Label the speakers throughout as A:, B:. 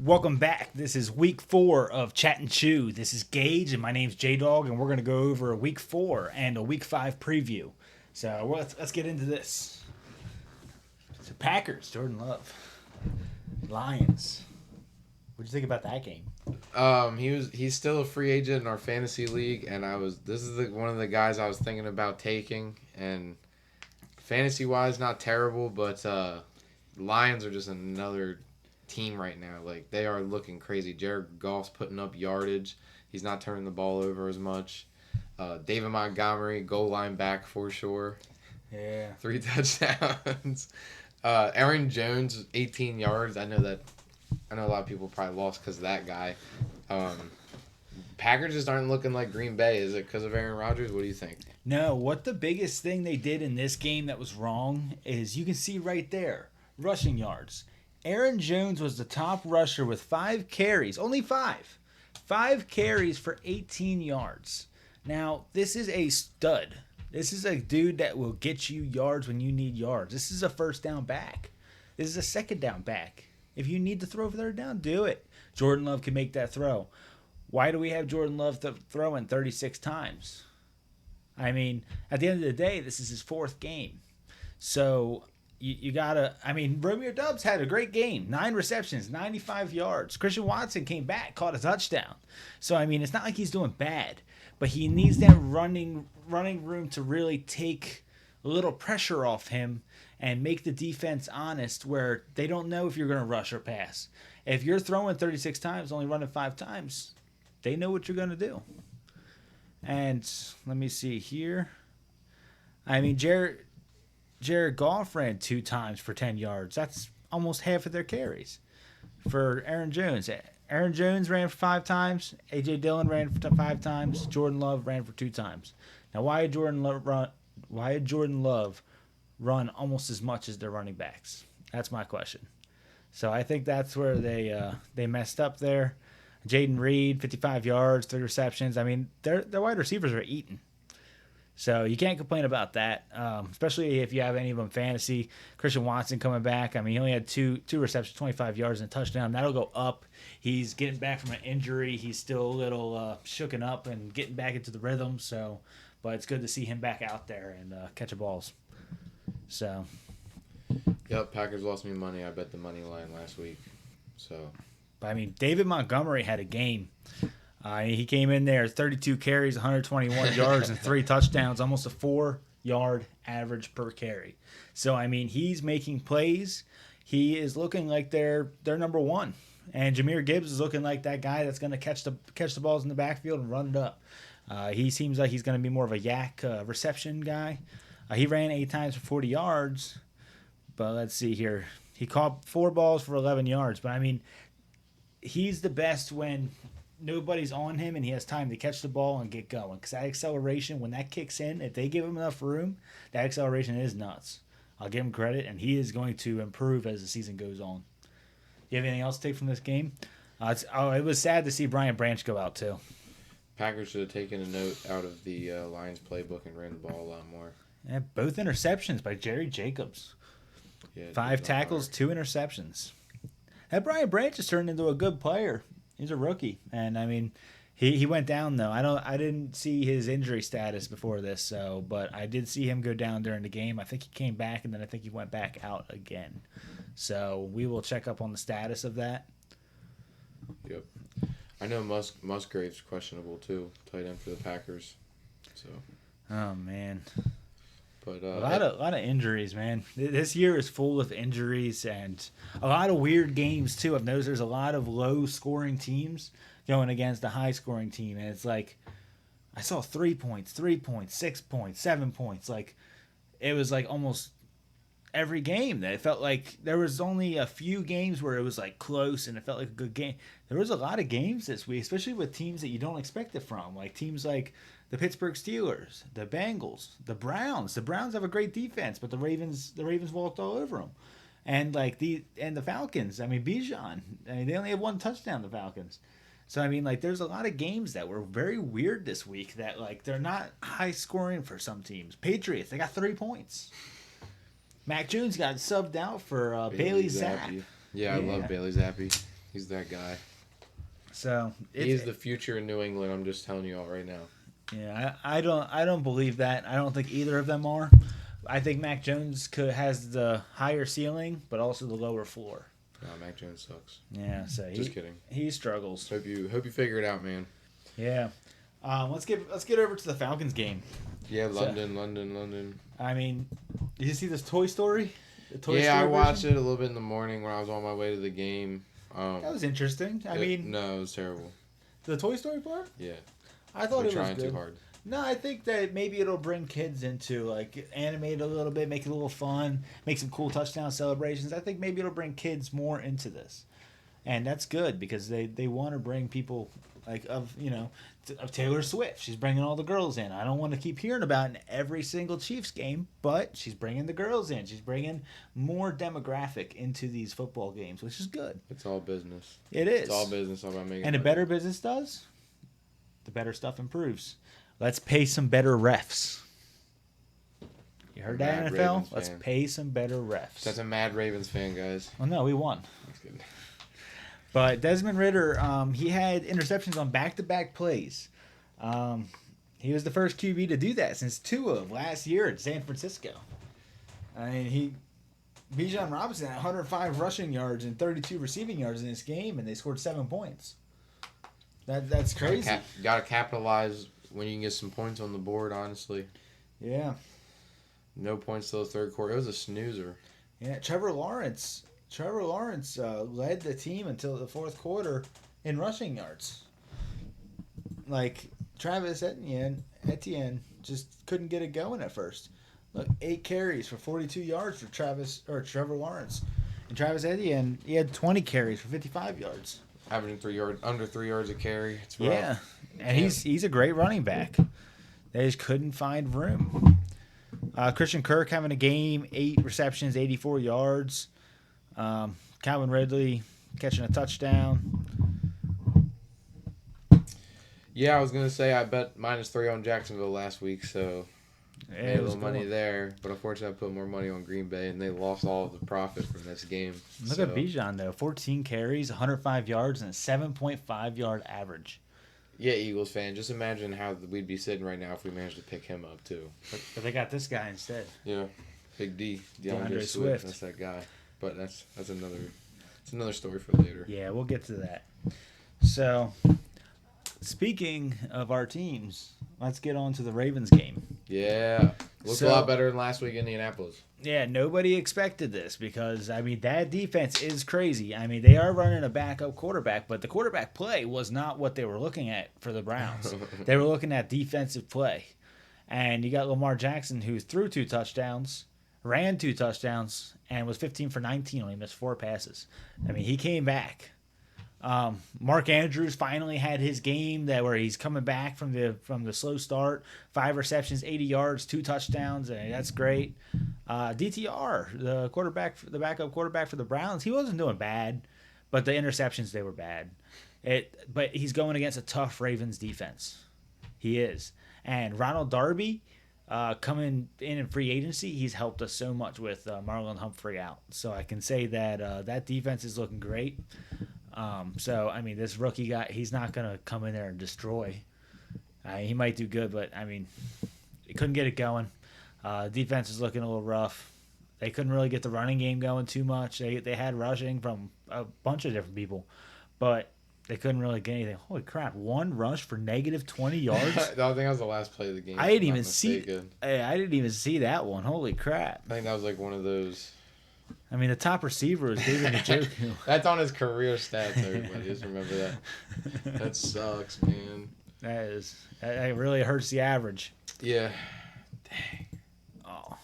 A: Welcome back. This is week 4 of Chat and Chew. This is Gage, and my name's J Dog, and we're going to go over a week 4 and a week 5 preview. So let's get into this. So Packers, Jordan Love, Lions. What'd you think about that game?
B: He's still a free agent in our fantasy league, and this is one of the guys I was thinking about taking, and fantasy wise not terrible, but Lions are just another team right now. Like, they are looking crazy. Jared Goff's putting up yardage. He's not turning the ball over as much. David Montgomery, goal line back for sure.
A: Yeah.
B: 3 touchdowns. Aaron Jones, 18 yards. I know a lot of people probably lost because of that guy. Packers just aren't looking like Green Bay. Is it because of Aaron Rodgers? What do you think?
A: No, what the biggest thing they did in this game that was wrong is you can see right there, rushing yards. Aaron Jones was the top rusher with 5 carries. Only 5. 5 carries for 18 yards. Now, this is a stud. This is a dude that will get you yards when you need yards. This is a first down back. This is a second down back. If you need to throw for third down, do it. Jordan Love can make that throw. Why do we have Jordan Love throwing 36 times? I mean, at the end of the day, this is his 4th game. So you gotta, Romeo Doubs had a great game. 9 receptions, 95 yards. Christian Watson came back, caught a touchdown. So, it's not like he's doing bad. But he needs that running room to really take a little pressure off him and make the defense honest where they don't know if you're going to rush or pass. If you're throwing 36 times, only running 5 times, they know what you're going to do. And let me see here. Jared Goff ran 2 times for 10 yards. That's almost half of their carries. For Aaron Jones. Aaron Jones ran for 5 times. A.J. Dillon ran for 5 times. Jordan Love ran for 2 times. Now, why did Jordan Love run almost as much as their running backs? That's my question. So I think that's where they messed up there. Jaden Reed, 55 yards, 3 receptions. Their wide receivers are eating. So you can't complain about that, especially if you have any of them fantasy. Christian Watson coming back. He only had two receptions, 25 yards, and a touchdown. That'll go up. He's getting back from an injury. He's still a little shooken up and getting back into the rhythm. So, but it's good to see him back out there and catching balls. So.
B: Yep, Packers lost me money. I bet the money line last week. So.
A: But, David Montgomery had a game. He came in there, 32 carries, 121 yards, and 3 touchdowns, almost a 4-yard average per carry. So, he's making plays. He is looking like they're number 1. And Jahmyr Gibbs is looking like that guy that's going to catch the balls in the backfield and run it up. He seems like he's going to be more of a yak reception guy. He ran 8 times for 40 yards. But let's see here. He caught 4 balls for 11 yards. But, he's the best when nobody's on him and he has time to catch the ball and get going. Because that acceleration, when that kicks in, if they give him enough room, that acceleration is nuts. I'll give him credit, and he is going to improve as the season goes on. You have anything else to take from this game? It was sad to see Brian Branch go out, too.
B: Packers should have taken a note out of the Lions playbook and ran the ball a lot more.
A: Yeah, both interceptions by Jerry Jacobs. Yeah, 5 tackles, 2 interceptions. That Brian Branch has turned into a good player. He's a rookie, and he went down though. I didn't see his injury status before this, but I did see him go down during the game. I think he came back, and then I think he went back out again. So we will check up on the status of that.
B: Yep, I know Musgrave's questionable too, tight end for the Packers. So.
A: Oh man.
B: But,
A: a lot of injuries, man. This year is full of injuries and a lot of weird games too. I've noticed there's a lot of low-scoring teams going against a high-scoring team, and it's like I saw 3 points, 6 points, 7 points. Like it was like almost every game that it felt like there was only a few games where it was like close and it felt like a good game. There was a lot of games this week, especially with teams that you don't expect it from, like teams like the Pittsburgh Steelers, the Bengals, the Browns. The Browns have a great defense, but the Ravens walked all over them. And the Falcons. Bijan. They only have 1 touchdown. The Falcons. So there's a lot of games that were very weird this week that they're not high scoring for some teams. Patriots, they got 3 points. Mac Jones got subbed out for Bailey Zappi.
B: Yeah, I love Bailey Zappi. He's that guy.
A: So
B: He's the future in New England. I'm just telling you all right now.
A: Yeah, I don't believe that. I don't think either of them are. I think Mac Jones has the higher ceiling, but also the lower floor.
B: No, Mac Jones sucks.
A: Yeah, so
B: Just kidding.
A: He struggles.
B: Hope you figure it out, man.
A: Yeah. Let's get over to the Falcons game.
B: Yeah, London.
A: I mean, did you see this Toy Story?
B: I watched it a little bit in the morning when I was on my way to the game.
A: That was interesting.
B: No, it was terrible.
A: The Toy Story part?
B: Yeah.
A: I thought it was
B: trying
A: good.
B: too hard.
A: No, I think that maybe it'll bring kids into, like, animate a little bit, make it a little fun, make some cool touchdown celebrations. I think maybe it'll bring kids more into this. And that's good because they want to bring people, like, of Taylor Swift. She's bringing all the girls in. I don't want to keep hearing about it in every single Chiefs game, but she's bringing the girls in. She's bringing more demographic into these football games, which is good.
B: It's all business.
A: It is.
B: It's all business. All about making
A: and the better business does, the better stuff improves. Let's pay some better refs. You heard that, NFL?
B: Ravens
A: Let's
B: fan.
A: pay some better refs.
B: That's a mad Ravens fan, guys.
A: Well, no, we won.
B: That's good.
A: But Desmond Ridder, he had interceptions on back-to-back plays. He was the first QB to do that since Tua last year at San Francisco. I mean, Bijan Robinson had 105 rushing yards and 32 receiving yards in this game, and they scored 7 points. That's crazy.
B: Gotta capitalize when you can get some points on the board, honestly.
A: Yeah.
B: No points till the third quarter. It was a snoozer.
A: Yeah, Trevor Lawrence led the team until the fourth quarter in rushing yards. Like, Travis Etienne just couldn't get it going at first. Look, 8 carries for 42 yards for Trevor Lawrence. And Travis Etienne, he had 20 carries for 55 yards.
B: Averaging under 3 yards a carry. It's rough.
A: Yeah, and he's a great running back. They just couldn't find room. Christian Kirk having a game, 8 receptions, 84 yards. Calvin Ridley catching a touchdown.
B: Yeah, I was going to say I bet -3 on Jacksonville last week, so made a little money there. But unfortunately, I put more money on Green Bay, and they lost all of the profit from this game.
A: Look at Bijan, though. 14 carries, 105 yards, and a 7.5-yard average.
B: Yeah, Eagles fan. Just imagine how we'd be sitting right now if we managed to pick him up, too.
A: But they got this guy instead.
B: Yeah. Big D. DeAndre Swift. That's that guy. But that's another story for later.
A: Yeah, we'll get to that. So, speaking of our teams, let's get on to the Ravens game.
B: Yeah. Looked a lot better than last week in Indianapolis.
A: Yeah, nobody expected this because, I mean, that defense is crazy. I mean, they are running a backup quarterback, but the quarterback play was not what they were looking at for the Browns. They were looking at defensive play. And you got Lamar Jackson, who threw 2 touchdowns, ran 2 touchdowns, and was 15 for 19, only missed 4 passes. I mean, he came back. Mark Andrews finally had his game where he's coming back from the slow start. 5 receptions, 80 yards, 2 touchdowns, and that's great. DTR, the backup quarterback for the Browns, he wasn't doing bad, but the interceptions, they were bad. But he's going against a tough Ravens defense. He is. And Ronald Darby, coming in free agency, he's helped us so much with Marlon Humphrey out. So I can say that that defense is looking great. So, I mean, this rookie guy, he's not going to come in there and destroy. He might do good, but, I mean, he couldn't get it going. Defense is looking a little rough. They couldn't really get the running game going too much. They had rushing from a bunch of different people, but they couldn't really get anything. Holy crap, 1 rush for negative 20 yards?
B: I think that was the last play of the game.
A: I didn't even see that one. Holy crap.
B: I think that was like one of those.
A: I mean, the top receiver was David Njoku.
B: That's on his career stats, everybody. Just remember that. That sucks, man.
A: That really hurts the average.
B: Yeah. Dang.
A: Oh.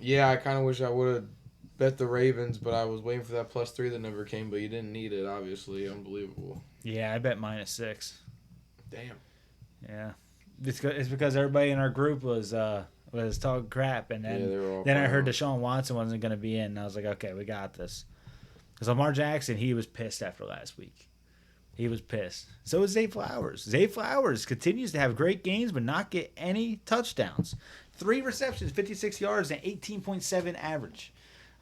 B: Yeah, I kind of wish I would have bet the Ravens, but I was waiting for that +3 that never came, but you didn't need it, obviously. Unbelievable.
A: Yeah, I bet -6.
B: Damn.
A: Yeah. It's because everybody in our group was talking crap, and then I heard Deshaun Watson wasn't going to be in, and I was like, okay, we got this. Because Lamar Jackson, he was pissed after last week. He was pissed. So is Zay Flowers. Zay Flowers continues to have great games, but not get any touchdowns. 3 receptions, 56 yards, and 18.7 average.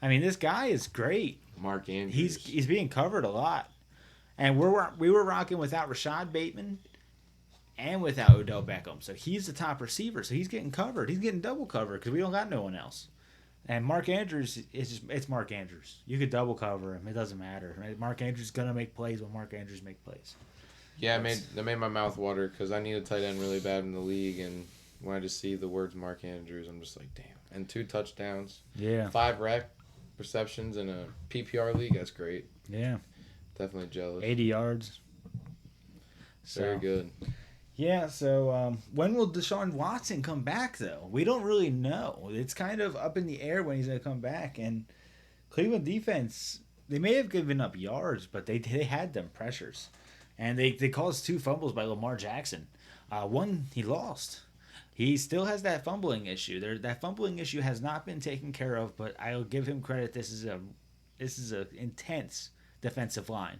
A: I mean, this guy is great.
B: Mark Andrews.
A: He's being covered a lot, and we were rocking without Rashad Bateman and without Odell Beckham. So he's the top receiver. So he's getting covered. He's getting double covered because we don't got no one else. And Mark Andrews it's Mark Andrews. You could double cover him. It doesn't matter. Right? Mark Andrews is gonna make plays when Mark Andrews make plays.
B: Yeah, that made my mouth water because I need a tight end really bad in the league, and when I just see the words Mark Andrews, I'm just like, damn. And 2 touchdowns.
A: Yeah.
B: 5 receptions in a PPR league. That's great.
A: Yeah.
B: Definitely jealous.
A: 80 yards.
B: Very good.
A: Yeah, so when will Deshaun Watson come back, though? We don't really know. It's kind of up in the air when he's going to come back. And Cleveland defense, they may have given up yards, but they had them pressures. And they caused 2 fumbles by Lamar Jackson. One, he lost. He still has that fumbling issue. That fumbling issue has not been taken care of, but I'll give him credit. This is a intense defensive line.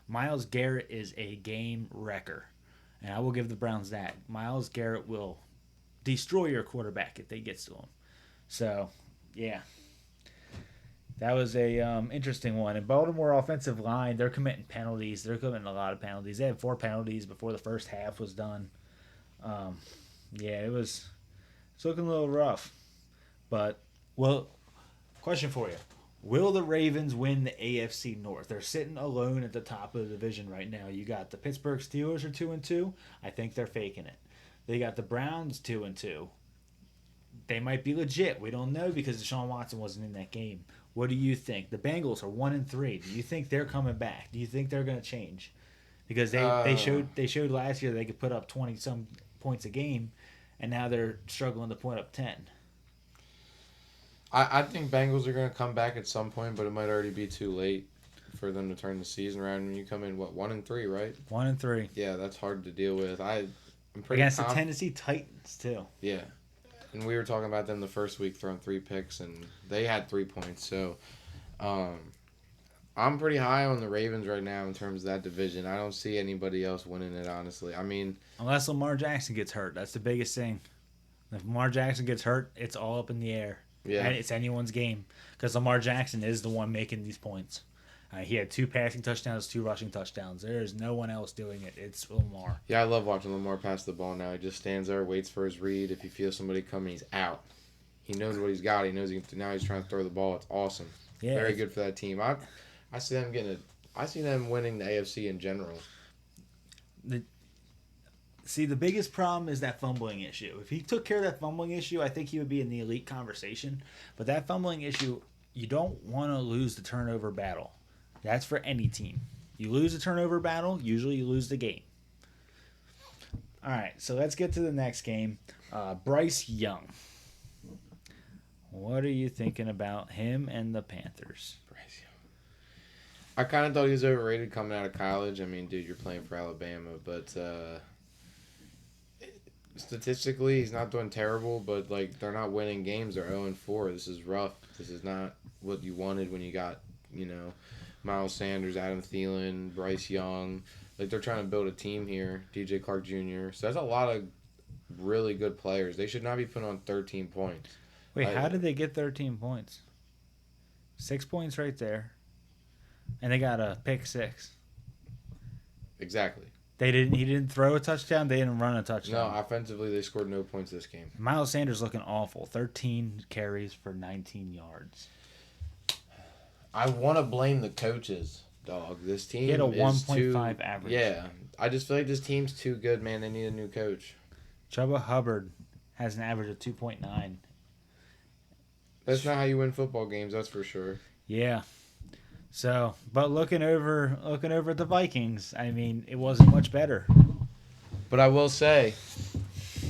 A: Myles Garrett is a game wrecker. And I will give the Browns that. Myles Garrett will destroy your quarterback if they get to him. So, yeah. That was a interesting one. And Baltimore offensive line, they're committing penalties. They're committing a lot of penalties. They had 4 penalties before the first half was done. Yeah, it's looking a little rough. But, well, question for you. Will the Ravens win the AFC North? They're sitting alone at the top of the division right now. You got the Pittsburgh Steelers are 2-2. I think they're faking it. They got the Browns 2-2. They might be legit. We don't know because Deshaun Watson wasn't in that game. What do you think? The Bengals are 1-3. Do you think they're coming back? Do you think they're going to change? Because they showed last year they could put up 20 some points a game, and now they're struggling to put up 10.
B: I think Bengals are going to come back at some point, but it might already be too late for them to turn the season around. When you come in, 1-3, right?
A: 1-3.
B: Yeah, that's hard to deal with. I'm pretty
A: against the Tennessee Titans too.
B: Yeah, and we were talking about them the first week throwing 3 picks, and they had 3 points. So, I'm pretty high on the Ravens right now in terms of that division. I don't see anybody else winning it, honestly. I mean,
A: unless Lamar Jackson gets hurt, that's the biggest thing. If Lamar Jackson gets hurt, it's all up in the air. Yeah, and it's anyone's game because Lamar Jackson is the one making these points. He had 2 passing touchdowns, 2 rushing touchdowns. There is no one else doing it. It's Lamar.
B: Yeah, I love watching Lamar pass the ball now. He just stands there, waits for his read. If he feels somebody coming, he's out. He knows what he's got. He knows now he's trying to throw the ball. It's awesome. Yeah, very good for that team. I see them I see them winning the AFC in general.
A: The biggest problem is that fumbling issue. If he took care of that fumbling issue, I think he would be in the elite conversation. But that fumbling issue, you don't want to lose the turnover battle. That's for any team. You lose the turnover battle, usually you lose the game. All right, so let's get to the next game. Bryce Young. What are you thinking about him and the Panthers?
B: Bryce Young. I kind of thought he was overrated coming out of college. I mean, dude, you're playing for Alabama, but statistically, he's not doing terrible, but like they're not winning games. They're 0-4. This is rough. This is not what you wanted when you got, Miles Sanders, Adam Thielen, Bryce Young. Like they're trying to build a team here. DJ Clark Jr. So that's a lot of really good players. They should not be put on 13 points.
A: Wait, how did they get 13 points? 6 points right there. And they got a pick 6.
B: Exactly.
A: He didn't throw a touchdown. They didn't run a touchdown.
B: No, offensively they scored no points this game.
A: Miles Sanders looking awful. 13 carries for 19 yards.
B: I want to blame the coaches, dog. This team
A: he had a
B: 1.5
A: average.
B: Yeah, I just feel like this team's too good, man. They need a new coach.
A: Chuba Hubbard has an average of 2.9.
B: That's not how you win football games. That's for sure.
A: Yeah. So, but looking over at the Vikings, I mean, it wasn't much better.
B: But I will say,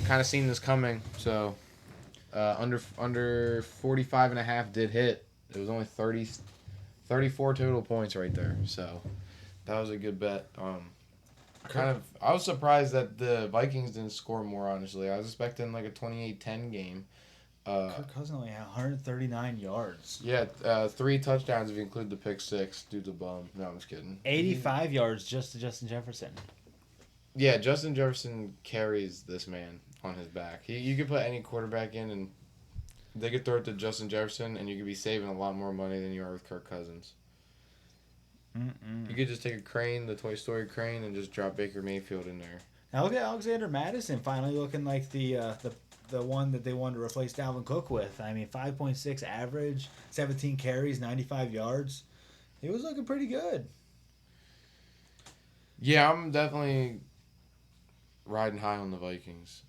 B: kind of seen this coming. So, under 45.5 did hit. It was only 34 total points right there. So, that was a good bet. I was surprised that the Vikings didn't score more, honestly. I was expecting like a 28-10 game.
A: Kirk Cousins only had 139 yards.
B: Yeah, 3 touchdowns if you include the pick 6. Dude's a bum. No, I'm just kidding.
A: 85 yards just to Justin Jefferson.
B: Yeah, Justin Jefferson carries this man on his back. You could put any quarterback in, and They could throw it to Justin Jefferson, and you could be saving a lot more money than you are with Kirk Cousins. You could just take a crane, the Toy Story crane, and just drop Baker Mayfield in there.
A: Now look at Alexander Madison finally looking like the one that they wanted to replace Dalvin Cook with. I mean, 5.6 average, 17 carries, 95 yards. He was looking pretty good.
B: Yeah, I'm definitely riding high on the Vikings.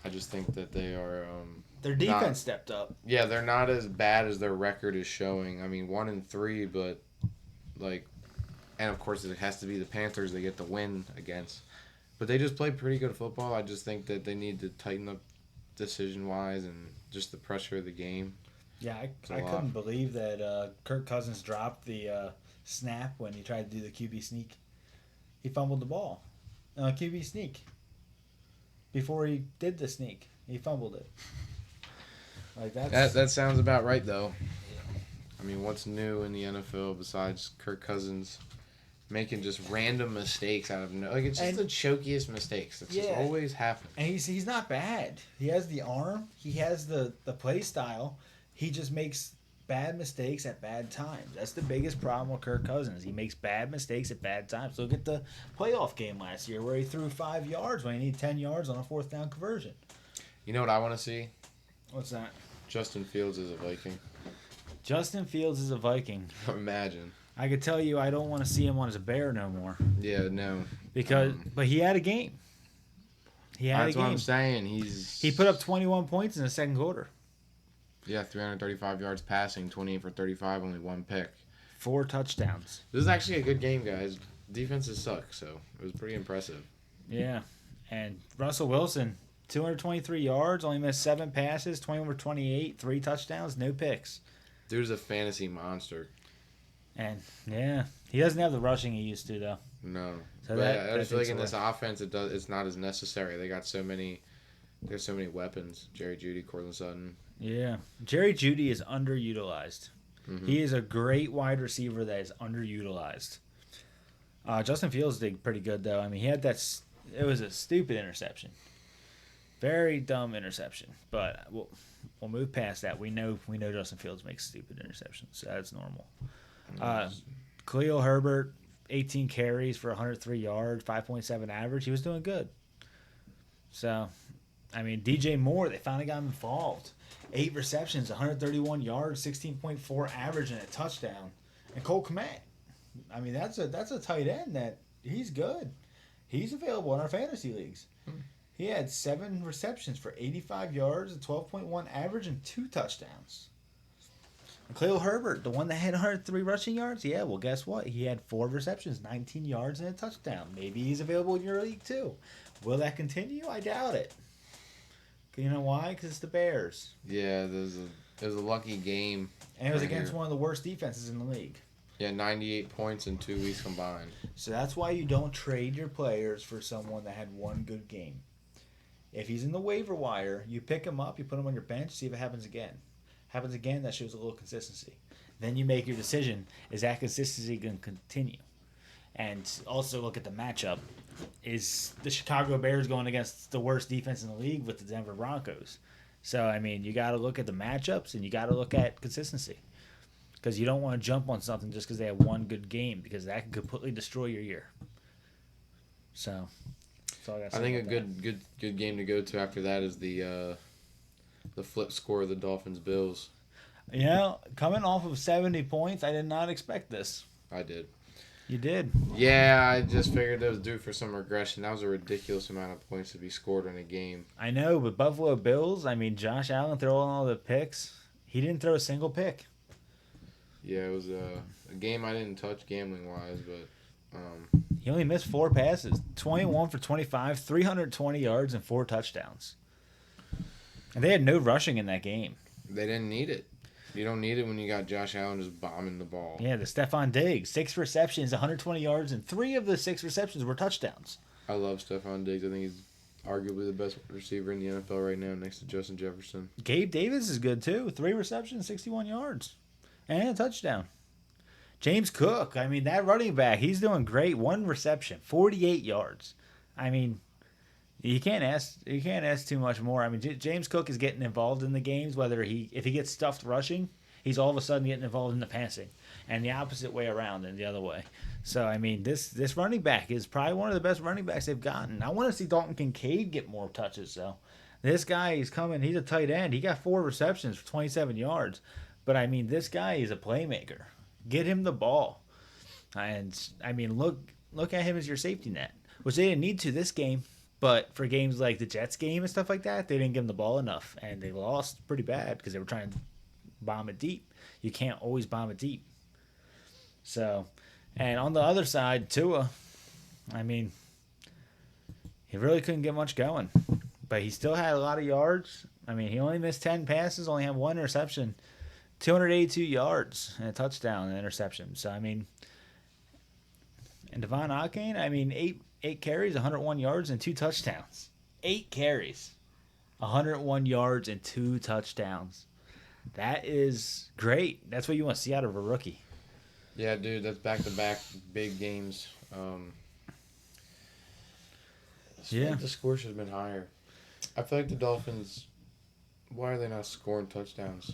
B: I just think that they are.
A: Their defense stepped up.
B: Yeah, they're not as bad as their record is showing. I mean, 1-3, but like, and of course it has to be the Panthers they get the win against. But they just play pretty good football. I just think that they need to tighten up decision-wise and just the pressure of the game.
A: Yeah, I couldn't believe that Kirk Cousins dropped the snap when he tried to do the QB sneak. He fumbled the ball. QB sneak. Before he did the sneak, he fumbled it. Like
B: that sounds about right, though. I mean, what's new in the NFL besides Kirk Cousins making just random mistakes out of it's just the chokiest mistakes. That's just always happen.
A: And he's not bad. He has the arm. He has the play style. He just makes bad mistakes at bad times. That's the biggest problem with Kirk Cousins. He makes bad mistakes at bad times. Look at the playoff game last year where he threw 5 yards when he needed 10 yards on a 4th down conversion.
B: You know what I want to see?
A: What's that?
B: Justin Fields is a Viking.
A: Justin Fields is a Viking.
B: Imagine.
A: I could tell you I don't want to see him on as a Bear no more.
B: Yeah, no.
A: But he had a game.
B: That's what I'm saying. He
A: put up 21 points in the second quarter.
B: Yeah, 335 yards passing, 28 for 35, only 1 pick.
A: 4 touchdowns.
B: This is actually a good game, guys. Defenses suck, so it was pretty impressive.
A: Yeah, and Russell Wilson, 223 yards, only missed 7 passes, 21 for 28, 3 touchdowns, no picks.
B: Dude's a fantasy monster.
A: And, yeah, he doesn't have the rushing he used to, though.
B: No. So I just feel like in this offense, it's not as necessary. They got so many weapons. Jerry Jeudy, Courtland Sutton.
A: Yeah. Jerry Jeudy is underutilized. Mm-hmm. He is a great wide receiver that is underutilized. Justin Fields did pretty good, though. I mean, he had it was a stupid interception. Very dumb interception. But we'll move past that. We know Justin Fields makes stupid interceptions. So that's normal. Khalil Herbert, 18 carries for 103 yards, 5.7 average. He was doing good. So, I mean, DJ Moore, they finally got him involved. 8 receptions, 131 yards, 16.4 average, and a touchdown. And Cole Kmet, I mean, that's a tight end that he's good. He's available in our fantasy leagues. He had 7 receptions for 85 yards, a 12.1 average, and 2 touchdowns. And Khalil Herbert, the one that had 103 rushing yards, yeah, well, guess what? He had 4 receptions, 19 yards, and a touchdown. Maybe he's available in your league, too. Will that continue? I doubt it. You know why? Because it's the Bears.
B: Yeah, it was a lucky game.
A: And it was against one of the worst defenses in the league.
B: Yeah, 98 points in 2 weeks combined.
A: So that's why you don't trade your players for someone that had one good game. If he's in the waiver wire, you pick him up, you put him on your bench, see if it happens again. Happens again, that shows a little consistency. Then you make your decision, is that consistency going to continue? And also look at the matchup. Is the Chicago Bears going against the worst defense in the league with the Denver Broncos? So, I mean, you got to look at the matchups and you got to look at consistency. Because you don't want to jump on something just because they have one good game, because that can completely destroy your year. So, that's all I got to say.
B: I think a good game to go to after that is the flip score of the Dolphins-Bills.
A: You know, coming off of 70 points, I did not expect this.
B: I did.
A: You did?
B: Yeah, I just figured that was due for some regression. That was a ridiculous amount of points to be scored in a game.
A: I know, but Buffalo Bills, I mean, Josh Allen throwing all the picks. He didn't throw a single pick.
B: Yeah, it was a game I didn't touch gambling-wise, but...
A: He only missed 4 passes. 21 for 25, 320 yards, and 4 touchdowns. And they had no rushing in that game.
B: They didn't need it. You don't need it when you got Josh Allen just bombing the ball.
A: Yeah, the Stephon Diggs, 6 receptions, 120 yards, and 3 of the 6 receptions were touchdowns.
B: I love Stephon Diggs. I think he's arguably the best receiver in the NFL right now, next to Justin Jefferson.
A: Gabe Davis is good, too. 3 receptions, 61 yards, and a touchdown. James Cook, I mean, that running back, he's doing great. 1 reception, 48 yards. I mean, You can't ask. You can't ask too much more. I mean, James Cook is getting involved in the games. Whether if he gets stuffed rushing, he's all of a sudden getting involved in the passing, and the opposite way around and the other way. So I mean, this running back is probably one of the best running backs they've gotten. I want to see Dalton Kincaid get more touches though. This guy is coming. He's a tight end. He got 4 receptions for 27 yards. But I mean, this guy is a playmaker. Get him the ball, and I mean, look at him as your safety net, which they didn't need to this game. But for games like the Jets game and stuff like that, they didn't give him the ball enough, and they lost pretty bad because they were trying to bomb it deep. You can't always bomb it deep. So, and on the other side, Tua, I mean, he really couldn't get much going, but he still had a lot of yards. I mean, he only missed 10 passes, only had 1 interception, 282 yards, and a touchdown and interception. So, I mean, and Devon Achane, I mean, 8 carries, 101 yards, and 2 touchdowns. 8 carries, 101 yards, and 2 touchdowns. That is great. That's what you want to see out of a rookie.
B: Yeah, dude, that's back-to-back big games.
A: Yeah.
B: The score should have been higher. I feel like the Dolphins, why are they not scoring touchdowns?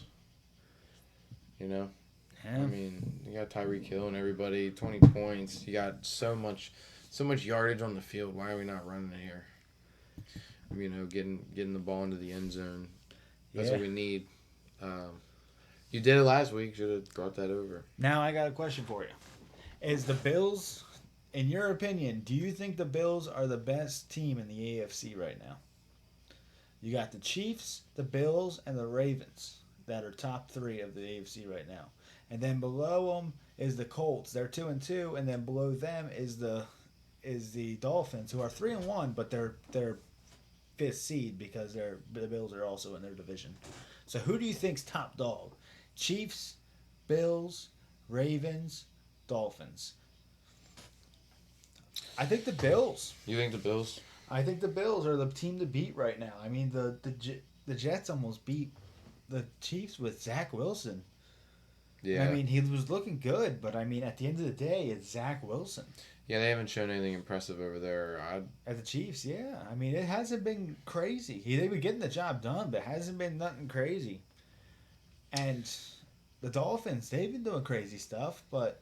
B: You know?
A: Yeah.
B: I mean, you got Tyreek Hill and everybody, 20 points. You got so much yardage on the field. Why are we not running it here? You know, getting the ball into the end zone. That's what we need. You did it last week. Should have brought that over.
A: Now I got a question for you. Is the Bills, in your opinion, do you think the Bills are the best team in the AFC right now? You got the Chiefs, the Bills, and the Ravens that are top 3 of the AFC right now. And then below them is the Colts. They're 2-2, and then below them is the Dolphins, who are 3-1, but they're 5th seed because the Bills are also in their division. So who do you think's top dog? Chiefs, Bills, Ravens, Dolphins. I think the Bills.
B: You think the Bills?
A: I think the Bills are the team to beat right now. I mean, the Jets almost beat the Chiefs with Zach Wilson.
B: Yeah.
A: I mean, he was looking good, but I mean, at the end of the day, it's Zach Wilson.
B: Yeah, they haven't shown anything impressive over there.
A: At the Chiefs, yeah. I mean, it hasn't been crazy. They were getting the job done, but it hasn't been nothing crazy. And the Dolphins, they've been doing crazy stuff, but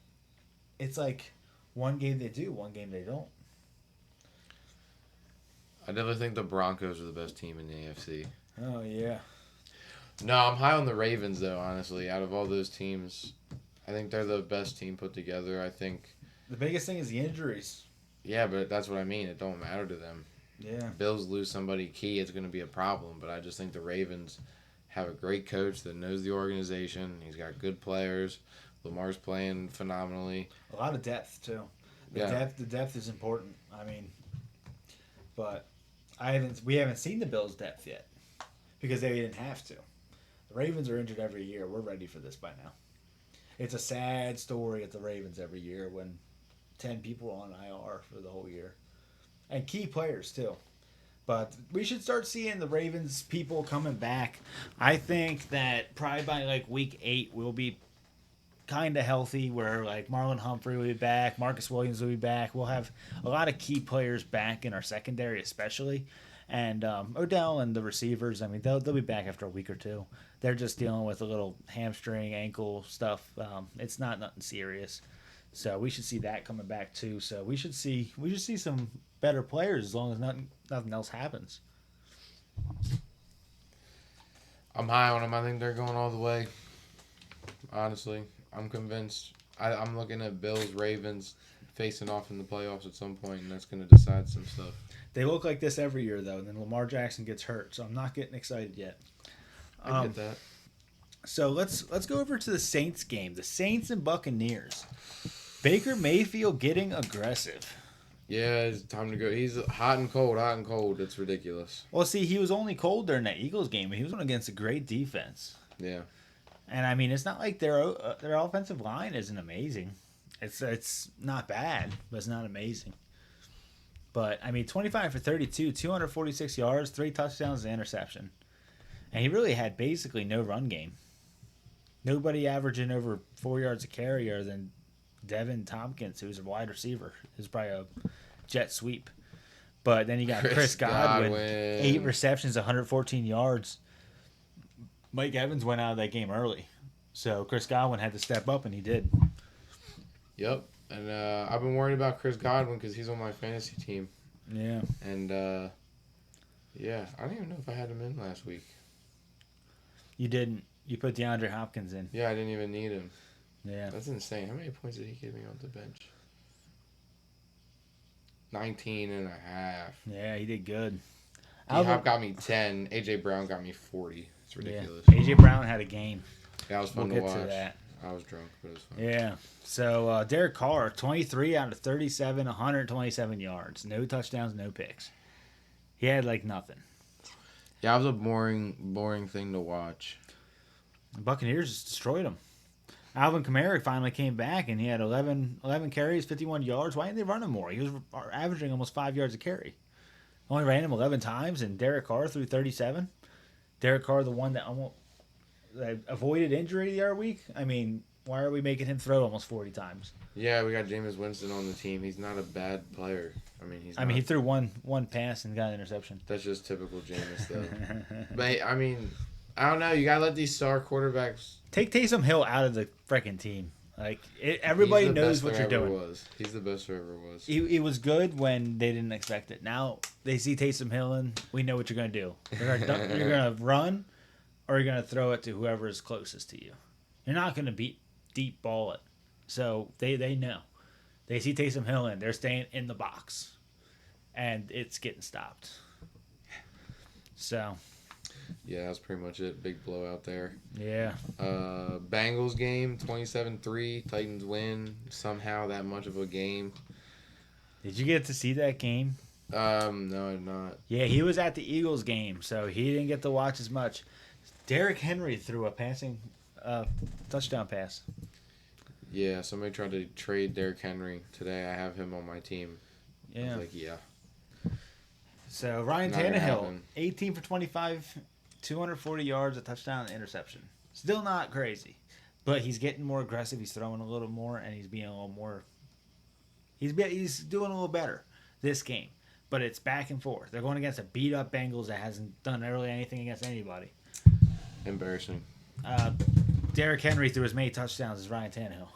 A: it's like one game they do, one game they don't.
B: I definitely think the Broncos are the best team in the AFC.
A: Oh, yeah.
B: No, I'm high on the Ravens, though, honestly. Out of all those teams, I think they're the best team put together. I think...
A: The biggest thing is the injuries.
B: Yeah, but that's what I mean. It don't matter to them.
A: Yeah.
B: Bills lose somebody key, it's going to be a problem. But I just think the Ravens have a great coach that knows the organization. He's got good players. Lamar's playing phenomenally.
A: A lot of depth, too. The depth is important. I mean, but we haven't seen the Bills' depth yet because they didn't have to. The Ravens are injured every year. We're ready for this by now. It's a sad story at the Ravens every year when 10 people are on IR for the whole year. And key players, too. But we should start seeing the Ravens people coming back. I think that probably by like week 8 we'll be kind of healthy where like Marlon Humphrey will be back, Marcus Williams will be back. We'll have a lot of key players back in our secondary especially. And Odell and the receivers, I mean, they'll be back after a week or 2. They're just dealing with a little hamstring, ankle stuff. It's not nothing serious. So we should see that coming back too. So we should see some better players as long as nothing else happens.
B: I'm high on them. I think they're going all the way. Honestly, I'm convinced. I'm looking at Bills, Ravens facing off in the playoffs at some point, and that's going to decide some stuff.
A: They look like this every year, though, and then Lamar Jackson gets hurt, so I'm not getting excited yet.
B: I get that.
A: So let's go over to the Saints game. The Saints and Buccaneers. Baker Mayfield getting aggressive.
B: Yeah, it's time to go. He's hot and cold. It's ridiculous.
A: Well, see, he was only cold during that Eagles game, but he was going against a great defense.
B: Yeah.
A: And, I mean, it's not like their offensive line isn't amazing. It's not bad, but it's not amazing. But, I mean, 25 for 32, 246 yards, 3 touchdowns, and interception. And he really had basically no run game. Nobody averaging over 4 yards a carry other than Devin Tompkins, who's a wide receiver. It was probably a jet sweep. But then you got Chris Godwin, 8 receptions, 114 yards. Mike Evans went out of that game early. So Chris Godwin had to step up, and he did.
B: Yep. And I've been worried about Chris Godwin because he's on my fantasy team.
A: Yeah.
B: And, yeah, I don't even know if I had him in last week.
A: You didn't. You put DeAndre Hopkins in.
B: Yeah, I didn't even need him.
A: Yeah.
B: That's insane. How many points did he give me on the bench? 19 and a half.
A: Yeah, he did good.
B: D-Hop got me 10. A.J. Brown got me 40. It's ridiculous.
A: Yeah. A.J. Brown had a game.
B: That was fun
A: we'll
B: to watch.
A: To that.
B: I was drunk, but it was fun.
A: Yeah. So, Derek Carr, 23 out of 37, 127 yards. No touchdowns, no picks. He had, like, nothing.
B: Yeah, it was a boring thing to watch.
A: The Buccaneers just destroyed him. Alvin Kamara finally came back, and he had 11 carries, 51 yards. Why didn't they run him more? He was averaging almost 5 yards a carry. Only ran him 11 times, and Derek Carr threw 37. Derek Carr, the one that avoided injury the other week. I mean, why are we making him throw almost 40 times?
B: Yeah, we got Jameis Winston on the team. He's not a bad player.
A: He threw one pass and got an interception.
B: That's just typical Jameis, though. But, I mean, I don't know. You got to let these star quarterbacks...
A: Take Taysom Hill out of the freaking team. Like, everybody knows what you're doing.
B: He's the best there ever was.
A: He was good when they didn't expect it. Now they see Taysom Hill and we know what you're going to do. You're going to run or you're going to throw it to whoever is closest to you. You're not going to deep ball it. So they know. They see Taysom Hill and they're staying in the box. And it's getting stopped. So...
B: Yeah, that's pretty much it. Big blowout there.
A: Yeah.
B: Bengals game, 27-3. Titans win. Somehow that much of a game.
A: Did you get to see that game?
B: No, I'm not.
A: Yeah, he was at the Eagles game, so he didn't get to watch as much. Derrick Henry threw a touchdown pass.
B: Yeah, somebody tried to trade Derrick Henry today. I have him on my team.
A: Yeah.
B: I was like, yeah.
A: So Ryan Tannehill, 18 for 25, 240 yards, a touchdown, and interception. Still not crazy, but he's getting more aggressive. He's throwing a little more, and he's being a little more. He's doing a little better this game, but it's back and forth. They're going against a beat up Bengals that hasn't done really anything against anybody.
B: Embarrassing.
A: Derrick Henry threw as many touchdowns as Ryan Tannehill.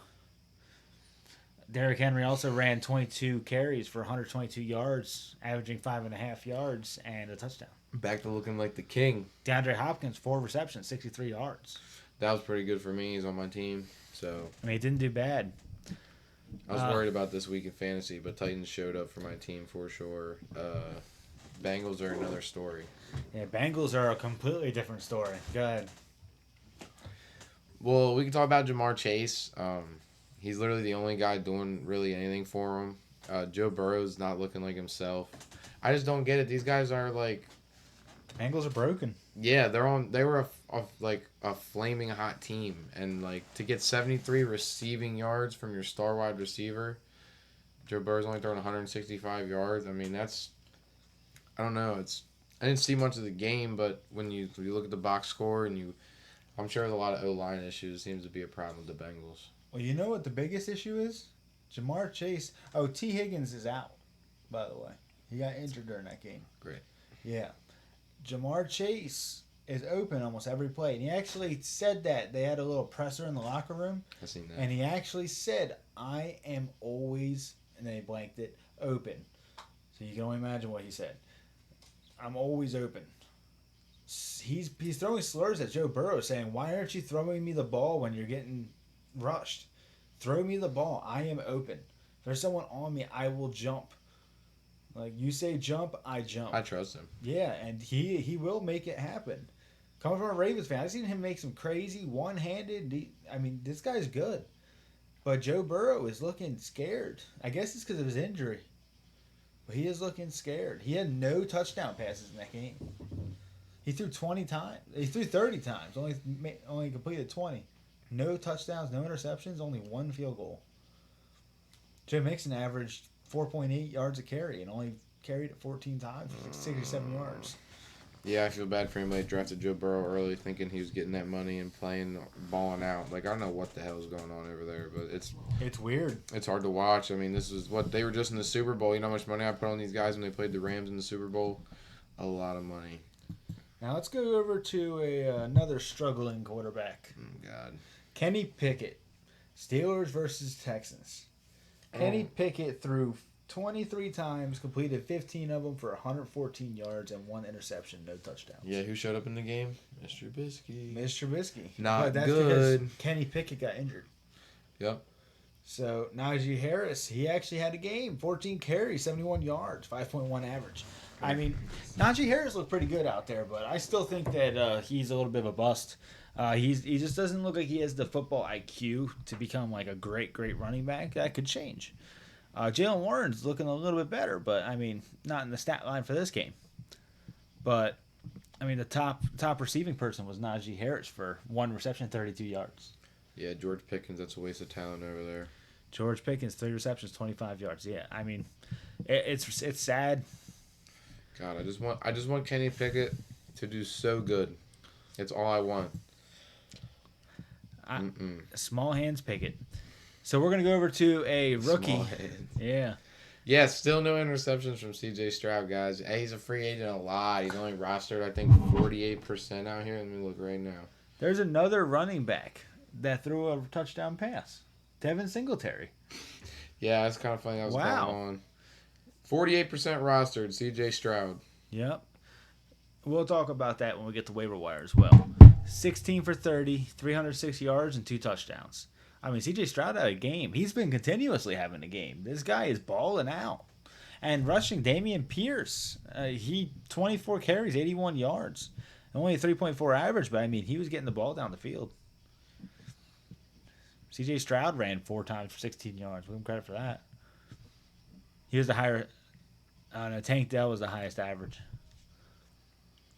A: Derrick Henry also ran 22 carries for 122 yards, averaging 5.5 yards and a touchdown.
B: Back to looking like the king.
A: DeAndre Hopkins, 4 receptions, 63 yards.
B: That was pretty good for me. He's on my team, so.
A: I mean, he didn't do bad.
B: I was worried about this week in fantasy, but Titans showed up for my team for sure. Bengals are another story.
A: Yeah, Bengals are a completely different story. Go ahead.
B: Well, we can talk about Jamar Chase. He's literally the only guy doing really anything for him. Joe Burrow's not looking like himself. I just don't get it. These guys are like...
A: Bengals are broken.
B: Yeah, they were a flaming hot team. And like to get 73 receiving yards from your star wide receiver, Joe Burrow's only throwing 165 yards. I mean, that's... I don't know. I didn't see much of the game, but when you look at the box score and I'm sure there's a lot of O-line issues. It seems to be a problem with the Bengals.
A: Well, you know what the biggest issue is? Jamar Chase. Oh, T. Higgins is out, by the way. He got injured during that game.
B: Great.
A: Yeah. Jamar Chase is open almost every play. And he actually said that. They had a little presser in the locker room.
B: I've seen that.
A: And he actually said, I am always, and then he blanked it, open. So you can only imagine what he said. I'm always open. He's throwing slurs at Joe Burrow saying, why aren't you throwing me the ball when you're getting rushed? Throw me the ball. I am open. If there's someone on me, I will jump. Like, you say jump, I jump.
B: I trust him.
A: Yeah, and he will make it happen. Coming from a Ravens fan, I've seen him make some crazy one-handed... I mean, this guy's good. But Joe Burrow is looking scared. I guess it's because of his injury. But he is looking scared. He had no touchdown passes in that game. He threw 20 times. He threw 30 times. Only completed 20. No touchdowns, no interceptions, only 1 field goal. Joe Mixon averaged 4.8 yards a carry and only carried it 14 times for 67 yards.
B: Yeah, I feel bad for him. They drafted Joe Burrow early, thinking he was getting that money and balling out. Like, I don't know what the hell is going on over there, but
A: It's weird.
B: it's hard to watch. I mean, this is what they were just in the Super Bowl. You know how much money I put on these guys when they played the Rams in the Super Bowl? A lot of money.
A: Now let's go over to another struggling quarterback.
B: Oh, God.
A: Kenny Pickett. Steelers versus Texans. Kenny Pickett threw 23 times, completed 15 of them for 114 yards and 1 interception, no touchdowns.
B: Yeah, who showed up in the game? Mr. Trubisky.
A: Mr. Trubisky.
B: Not
A: but that's
B: good.
A: because Kenny Pickett got injured.
B: Yep.
A: So Najee Harris, he actually had a game. 14 carries, 71 yards, 5.1 average. I mean, Najee Harris looked pretty good out there, but I still think that he's a little bit of a bust. He just doesn't look like he has the football IQ to become like a great running back. That could change. Jalen Warren's looking a little bit better, but I mean, not in the stat line for this game. But I mean, the top receiving person was Najee Harris for 1 reception, 32 yards.
B: Yeah, George Pickens, that's a waste of talent over there.
A: George Pickens, 3 receptions, 25 yards. Yeah, I mean, it's sad.
B: God, I just want Kenny Pickett to do so good. It's all I want.
A: Small hands Pickett. So we're gonna go over to a rookie.
B: Small hands.
A: Yeah.
B: Yeah, still no interceptions from C.J. Stroud, guys. Hey, he's a free agent a lot. He's only rostered, I think, 48% out here. Let me look right now.
A: There's another running back that threw a touchdown pass. Devin Singletary.
B: Yeah, that's kind of funny. That was going on. 48% rostered, C.J. Stroud.
A: Yep. We'll talk about that when we get to waiver wire as well. 16 for 30, 306 yards, and 2 touchdowns. I mean, C.J. Stroud had a game. He's been continuously having a game. This guy is balling out. And rushing, Dameon Pierce. He 24 carries, 81 yards. Only a 3.4 average, but I mean, he was getting the ball down the field. C.J. Stroud ran 4 times for 16 yards. Give him credit for that. He was the higher. No, Tank Dell was the highest average.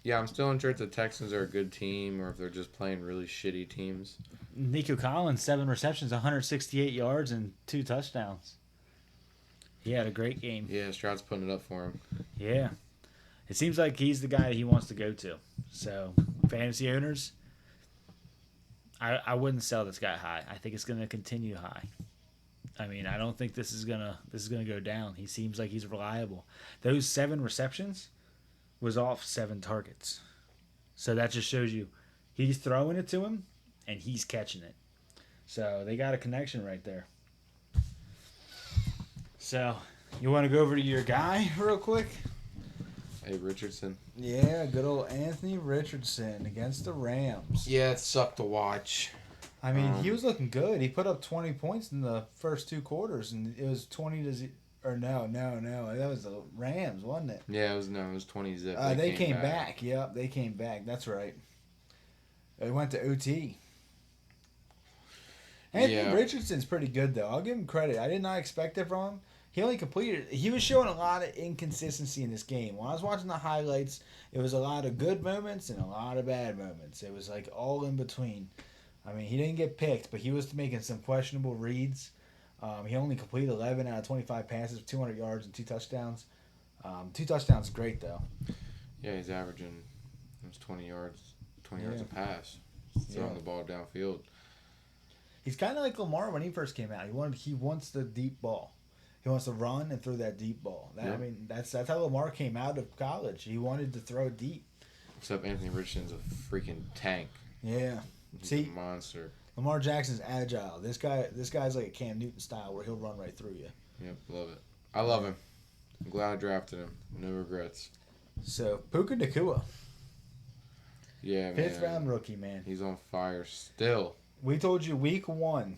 B: Yeah, I'm still unsure if the Texans are a good team or if they're just playing really shitty teams.
A: Nico Collins, 7 receptions, 168 yards, and 2 touchdowns. He had a great game.
B: Yeah, Stroud's putting it up for him.
A: Yeah. It seems like he's the guy he wants to go to. So, fantasy owners, I wouldn't sell this guy high. I think it's going to continue high. I mean, I don't think this is gonna go down. He seems like he's reliable. Those 7 receptions was off 7 targets. So that just shows you he's throwing it to him and he's catching it. So they got a connection right there. So you want to go over to your guy real quick?
B: Hey, Richardson.
A: Yeah, good old Anthony Richardson against the Rams.
B: Yeah, it sucked to watch.
A: I mean, he was looking good. He put up 20 points in the first 2 quarters, and it was 20 to 0. Or no. That was the Rams, wasn't it?
B: Yeah, it was 20 zip.
A: They came back. Yep, they came back. That's right. They went to OT. Anthony Richardson's pretty good, though. I'll give him credit. I did not expect it from him. He only completed. He was showing a lot of inconsistency in this game. When I was watching the highlights, it was a lot of good moments and a lot of bad moments. It was like all in between. I mean, he didn't get picked, but he was making some questionable reads. He only completed 11 out of 25 passes, 200 yards, and 2 touchdowns. 2 touchdowns is great, though.
B: Yeah, he's averaging 20 yards a pass, throwing the ball downfield.
A: He's kind of like Lamar when he first came out. He wants the deep ball. He wants to run and throw that deep ball. I mean, that's how Lamar came out of college. He wanted to throw deep.
B: Except Anthony Richardson's a freaking tank.
A: Yeah.
B: He's a monster.
A: Lamar Jackson's agile. This guy's like a Cam Newton style where he'll run right through you.
B: Yep, love it. I love him. I'm glad I drafted him. No regrets.
A: So, Puka Nacua.
B: Yeah, man.
A: 5th round rookie, man.
B: He's on fire still.
A: We told you week 1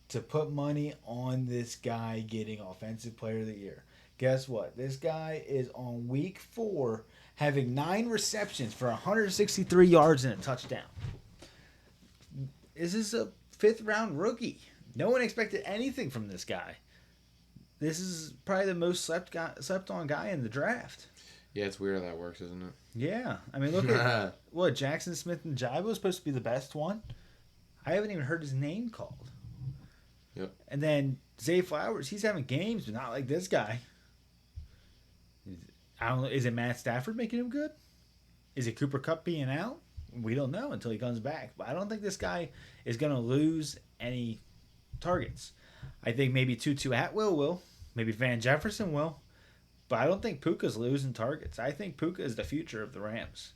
A: to put money on this guy getting Offensive Player of the Year. Guess what? This guy is on week 4 having 9 receptions for 163 yards and a touchdown. This is a 5th round rookie. No one expected anything from this guy. This is probably the most slept on guy in the draft.
B: Yeah, it's weird how that works, isn't it?
A: Yeah. I mean, look at what Jackson Smith and Jaiba was supposed to be the best one. I haven't even heard his name called.
B: Yep.
A: And then Zay Flowers, he's having games, but not like this guy. I don't know. Is it Matt Stafford making him good? Is it Cooper Cup being out? We don't know until he comes back. But I don't think this guy is going to lose any targets. I think maybe Tutu Atwell will. Maybe Van Jefferson will. But I don't think Puka's losing targets. I think Puka is the future of the Rams.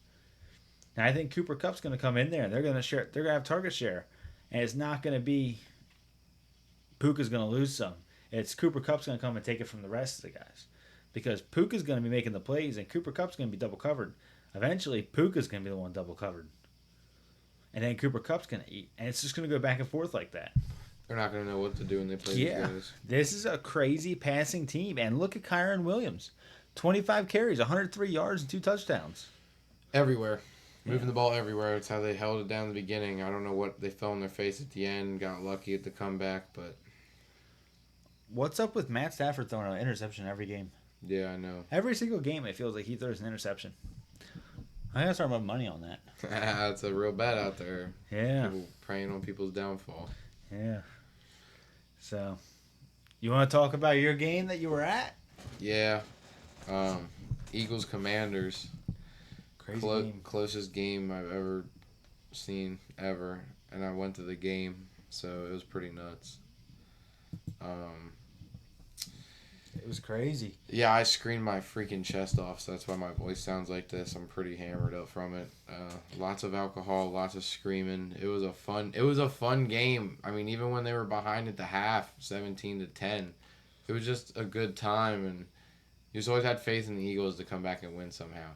A: And I think Cooper Cup's going to come in there. They're going to share. They're going to have target share, and it's not going to be Puka's going to lose some. It's Cooper Cup's going to come and take it from the rest of the guys, because Puka's going to be making the plays, and Cooper Cup's going to be double covered. Eventually, Puka's going to be the one double covered, and then Cooper Cup's going to eat, and it's just going to go back and forth like that.
B: They're not going to know what to do when they play these guys.
A: This is a crazy passing team, and look at Kyron Williams, 25 carries, 103 yards, and 2 touchdowns.
B: Everywhere. Moving the ball everywhere. It's how they held it down in the beginning. I don't know what they fell on their face at the end. Got lucky at the comeback, but...
A: What's up with Matt Stafford throwing an interception every game?
B: Yeah, I know.
A: Every single game, it feels like he throws an interception. I gotta start my money on that.
B: That's a real bet out there.
A: Yeah.
B: People preying on people's downfall.
A: Yeah. So, you want to talk about your game that you were at?
B: Yeah. Eagles Commanders.
A: Crazy game.
B: Closest game I've ever seen ever, and I went to the game, so it was pretty nuts.
A: It was crazy.
B: Yeah, I screamed my freaking chest off, so that's why my voice sounds like this. I'm pretty hammered up from it. Lots of alcohol, lots of screaming. It was a fun game. I mean, even when they were behind at the half, 17-10, it was just a good time, and you just always had faith in the Eagles to come back and win somehow.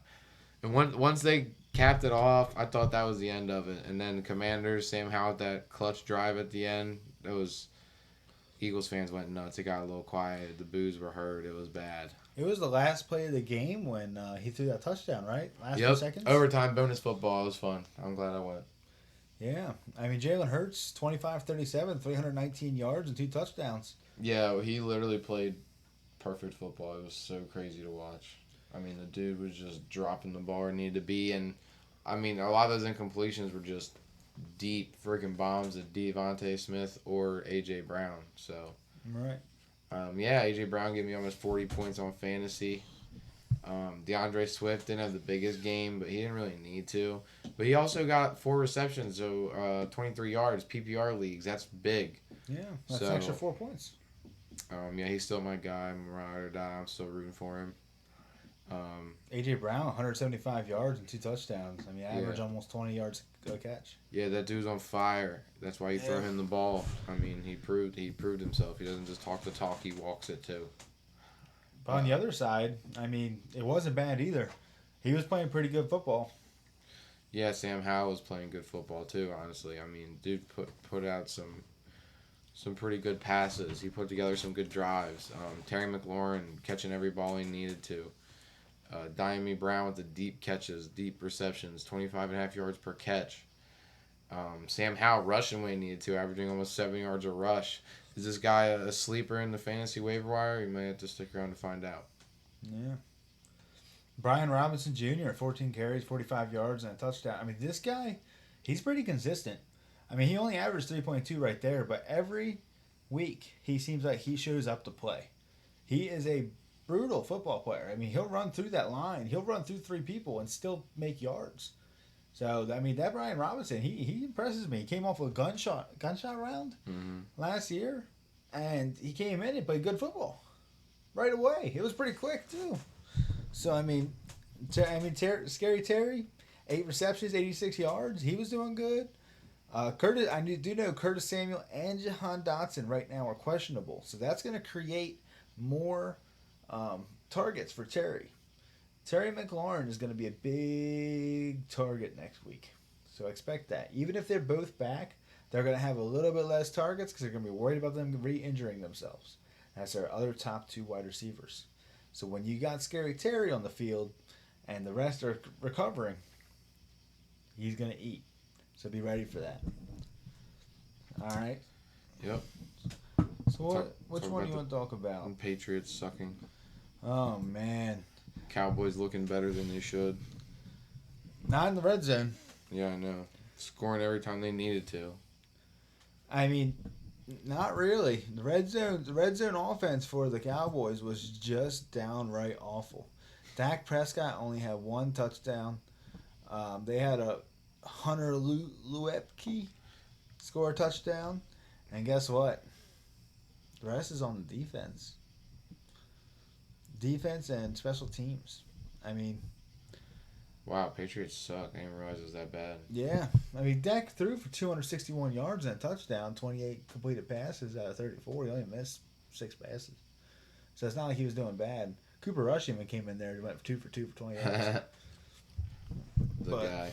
B: And once they capped it off, I thought that was the end of it. And then the Commanders, Sam Howell, that clutch drive at the end, it was... Eagles fans went nuts. It got a little quiet. The boos were heard. It was bad.
A: It was the last play of the game when he threw that touchdown, right? Last 2 seconds?
B: Overtime, bonus football. It was fun. I'm glad I went.
A: Yeah. I mean, Jalen Hurts, 25-37, 319 yards and 2 touchdowns.
B: Yeah, he literally played perfect football. It was so crazy to watch. I mean, the dude was just dropping the ball where it needed to be. And, I mean, a lot of those incompletions were just deep freaking bombs at Devontae Smith or A.J. Brown. So,
A: right.
B: Yeah, A.J. Brown gave me almost 40 points on fantasy. DeAndre Swift didn't have the biggest game, but he didn't really need to. But he also got 4 receptions, so 23 yards, PPR leagues. That's big.
A: Yeah, that's an extra 4 points.
B: Yeah, he's still my guy. I'm ride or die. I'm still rooting for him.
A: A.J. Brown, 175 yards and 2 touchdowns. I mean, average almost 20 yards a catch.
B: Yeah, that dude's on fire. That's why you throw him the ball. I mean, he proved himself. He doesn't just talk the talk; he walks it too.
A: But on the other side, I mean, it wasn't bad either. He was playing pretty good football.
B: Yeah, Sam Howell was playing good football too. Honestly, I mean, dude put out some pretty good passes. He put together some good drives. Terry McLaurin catching every ball he needed to. Diami Brown with the deep catches, deep receptions, 25.5 yards per catch. Sam Howell rushing when he needed to, averaging almost 7 yards a rush. Is this guy a sleeper in the fantasy waiver wire? You may have to stick around to find out.
A: Yeah. Brian Robinson Jr., 14 carries, 45 yards, and a touchdown. I mean, this guy, he's pretty consistent. I mean, he only averaged 3.2 right there, but every week he seems like he shows up to play. He is a brutal football player. I mean, he'll run through that line. He'll run through 3 people and still make yards. So, I mean, that Brian Robinson, he impresses me. He came off a gunshot round last year, and he came in and played good football right away. It was pretty quick, too. So, I mean, Scary Terry, 8 receptions, 86 yards. He was doing good. I do know Curtis Samuel and Jahan Dotson right now are questionable. So, that's going to create more targets for Terry. Terry McLaurin is going to be a big target next week. So expect that. Even if they're both back, they're going to have a little bit less targets because they're going to be worried about them re-injuring themselves. That's our other top 2 wide receivers. So when you got Scary Terry on the field and the rest are recovering, he's going to eat. So be ready for that. All right.
B: Yep.
A: So which one do you want to talk about?
B: Patriots sucking.
A: Oh, man.
B: Cowboys looking better than they should.
A: Not in the red zone.
B: Yeah, I know. Scoring every time they needed to.
A: I mean, not really. The red zone offense for the Cowboys was just downright awful. Dak Prescott only had 1 touchdown. They had a Hunter Luepke score a touchdown, and guess what? The rest is on the defense and special teams. I mean,
B: Wow, Patriots suck. I didn't realize it was that bad.
A: yeah. I mean, Dak threw for 261 yards and a touchdown, 28 completed passes out of 34. He only missed 6 passes. So it's not like he was doing bad. Cooper Rush even came in there and went 2 for 2 for 20 yards.
B: Guy.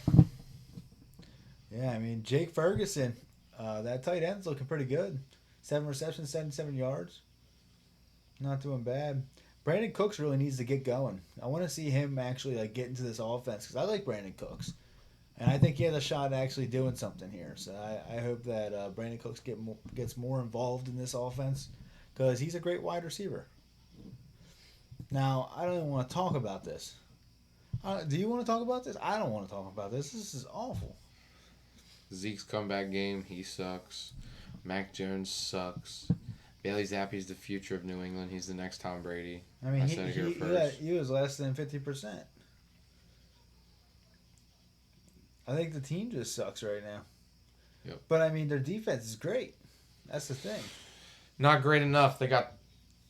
A: Yeah, I mean, Jake Ferguson, that tight end's looking pretty good. 7 receptions, 77 yards. Not doing bad. Brandon Cooks really needs to get going. I want to see him actually get into this offense because I like Brandon Cooks, and I think he has a shot at actually doing something here. So I hope that Brandon Cooks gets more involved in this offense because he's a great wide receiver. Now I don't even want to talk about this. Do you want to talk about this? I don't want to talk about this. This is awful.
B: Zeke's comeback game, he sucks. Mac Jones sucks. Bailey Zappi's the future of New England. He's the next Tom Brady.
A: I mean, he was less than 50%. I think the team just sucks right now.
B: Yep.
A: But I mean, their defense is great. That's the thing.
B: Not great enough. They got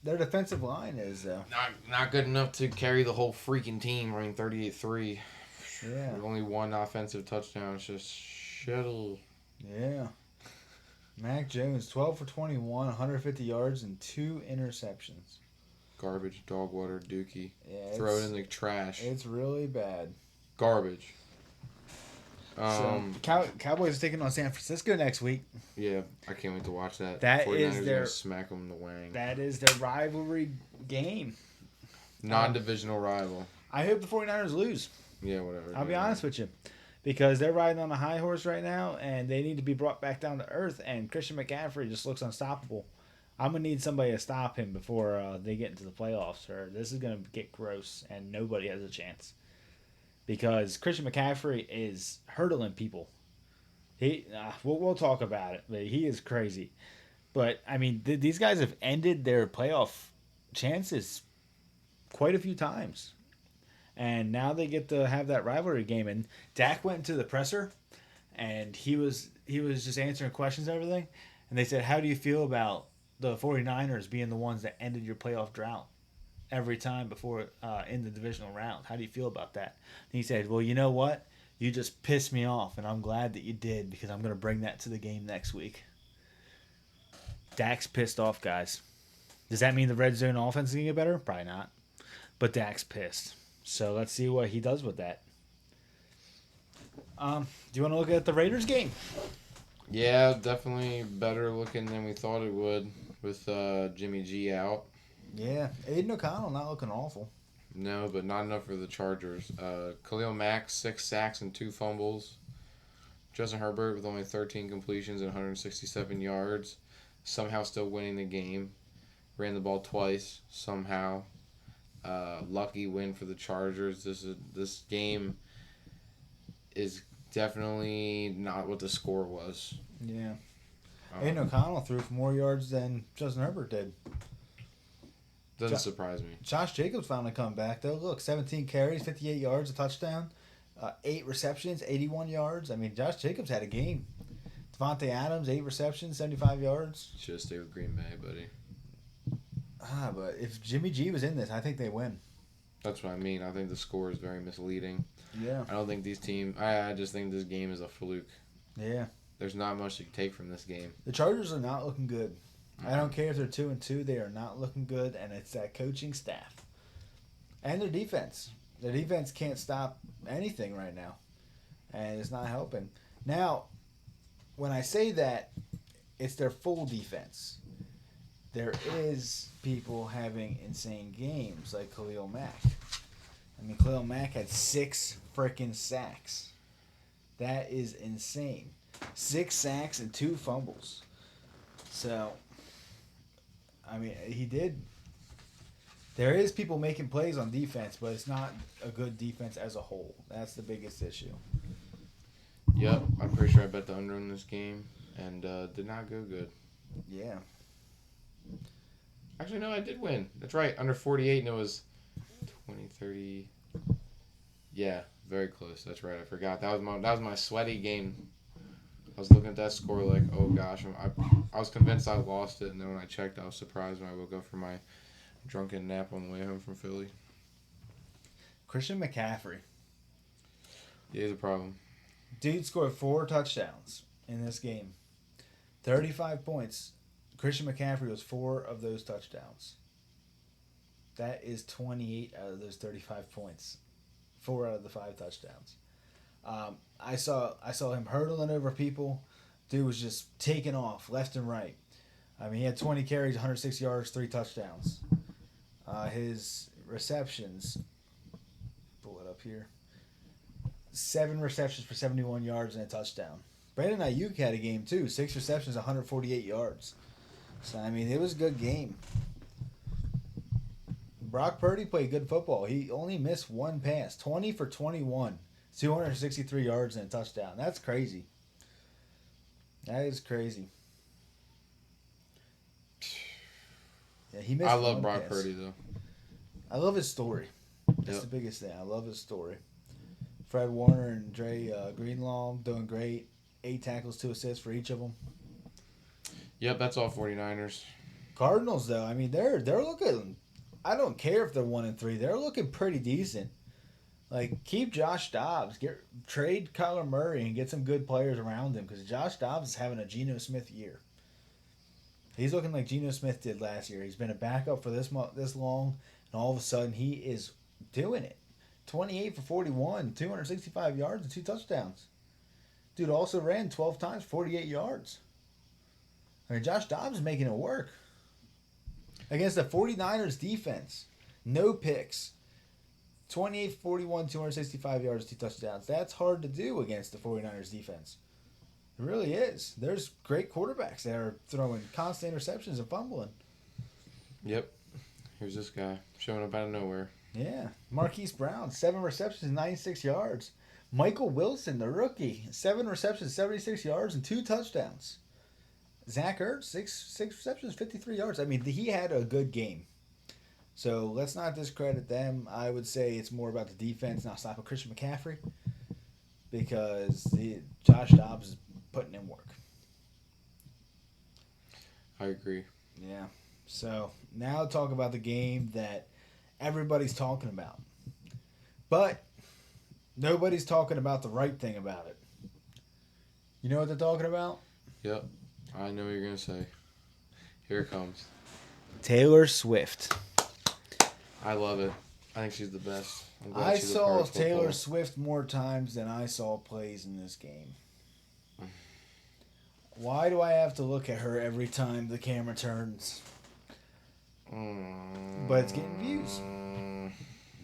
A: Their defensive line is though.
B: not good enough to carry the whole freaking team, running 38-3.
A: Yeah.
B: With only one offensive touchdown. It's just shittle.
A: Yeah. Mac Jones, 12 for 21, 150 yards, and 2 interceptions.
B: Garbage, dog water, dookie.
A: Yeah,
B: Throw it in the trash.
A: It's really bad.
B: Garbage.
A: Cowboys are taking on San Francisco next week.
B: Yeah, I can't wait to watch that.
A: That
B: 49ers
A: is their
B: gonna smack them in the wang.
A: That is their rivalry game.
B: Non-divisional rival.
A: I hope the 49ers lose.
B: Yeah, whatever.
A: I'll be honest with you. Because they're riding on a high horse right now, and they need to be brought back down to earth, and Christian McCaffrey just looks unstoppable. I'm going to need somebody to stop him before they get into the playoffs, or this is going to get gross, and nobody has a chance. Because Christian McCaffrey is hurdling people. We'll talk about it, but he is crazy. But, I mean, these guys have ended their playoff chances quite a few times. And now they get to have that rivalry game. And Dak went into the presser, and he was just answering questions and everything. And they said, how do you feel about the 49ers being the ones that ended your playoff drought every time before in the divisional round? How do you feel about that? And he said, well, you know what? You just pissed me off, and I'm glad that you did because I'm going to bring that to the game next week. Dak's pissed off, guys. Does that mean the red zone offense is going to get better? Probably not. But Dak's pissed. So let's see what he does with that. Do you want to look at the Raiders game?
B: Yeah, definitely better looking than we thought it would with Jimmy G out.
A: Yeah, Aiden O'Connell not looking awful.
B: No, but not enough for the Chargers. Khalil Mack, 6 sacks and 2 fumbles. Justin Herbert with only 13 completions and 167 yards. Somehow still winning the game. Ran the ball twice, somehow. Lucky win for the Chargers. This game is definitely not what the score was.
A: Yeah. Aiden O'Connell threw for more yards than Justin Herbert did.
B: Doesn't surprise me.
A: Josh Jacobs finally come back, though. Look, 17 carries, 58 yards, a touchdown, 8 receptions, 81 yards. I mean, Josh Jacobs had a game. Devontae Adams, 8 receptions, 75 yards.
B: Should have stayed with Green Bay, buddy.
A: But if Jimmy G was in this, I think they win.
B: That's what I mean. I think the score is very misleading.
A: Yeah.
B: I don't think these teams... I just think this game is a fluke.
A: Yeah.
B: There's not much to take from this game.
A: The Chargers are not looking good. I don't care if they're 2-2. They are not looking good, and it's that coaching staff. And their defense. Their defense can't stop anything right now. And it's not helping. Now, when I say that, it's their full defense. There is people having insane games like Khalil Mack. I mean, Khalil Mack had 6 freaking sacks. That is insane. 6 sacks and 2 fumbles. So, I mean, he did. There is people making plays on defense, but it's not a good defense as a whole. That's the biggest issue.
B: Yep, I'm pretty sure I bet the under in this game, and did not go good.
A: Yeah.
B: Actually, no, I did win. That's right, under 48, and it was 20, 30... Yeah, very close. That's right. I forgot. That was my sweaty game. I was looking at that score like, oh gosh, I was convinced I lost it, and then when I checked, I was surprised when I woke up from my drunken nap on the way home from Philly.
A: Christian McCaffrey.
B: Yeah, he's a problem.
A: Dude scored 4 touchdowns in this game. 35 points. Christian McCaffrey was 4 of those touchdowns. That is 28 out of those 35 points. 4 out of the 5 touchdowns. I saw him hurdling over people. Dude was just taking off left and right. I mean, he had 20 carries, 106 yards, 3 touchdowns. His receptions, pull it up here, 7 receptions for 71 yards and a touchdown. Brandon Ayuk had a game too, 6 receptions, 148 yards. So, I mean, it was a good game. Brock Purdy played good football. He only missed 1 pass, 20 for 21, 263 yards and a touchdown. That's crazy. That is crazy. Yeah, he missed.
B: I love
A: 1
B: Brock
A: pass.
B: Purdy though.
A: I love his story. That's
B: Yep.
A: the biggest thing. I love his story. Fred Warner and Dre Greenlaw doing great. 8 tackles, 2 assists for each of them.
B: Yep, that's all 49ers.
A: Cardinals, though, I mean, they're looking. I don't care if they're 1-3. They're looking pretty decent. Like, keep Josh Dobbs. Trade Kyler Murray and get some good players around him because Josh Dobbs is having a Geno Smith year. He's looking like Geno Smith did last year. He's been a backup for this long, and all of a sudden he is doing it. 28 for 41, 265 yards, and 2 touchdowns. Dude also ran 12 times, 48 yards. I mean, Josh Dobbs is making it work. Against the 49ers defense. No picks. 28 41, 265 yards, 2 touchdowns. That's hard to do against the 49ers defense. It really is. There's great quarterbacks that are throwing constant interceptions and fumbling.
B: Yep. Here's this guy showing up out of nowhere.
A: Yeah. Marquise Brown, 7 receptions, 96 yards. Michael Wilson, the rookie, 7 receptions, 76 yards, and 2 touchdowns. Zach Ertz, 6 receptions, 53 yards. I mean, he had a good game. So let's not discredit them. I would say it's more about the defense not stopping Christian McCaffrey because Josh Dobbs is putting in work.
B: I agree.
A: Yeah. So now talk about the game that everybody's talking about. But nobody's talking about the right thing about it. You know what they're talking about?
B: Yep. I know what you're going to say. Here it comes.
A: Taylor Swift.
B: I love it. I think she's the best. I'm glad
A: I
B: she's a
A: saw
B: part of
A: Taylor
B: football.
A: Swift more times than I saw plays in this game. Why do I have to look at her every time the camera turns? But it's getting views.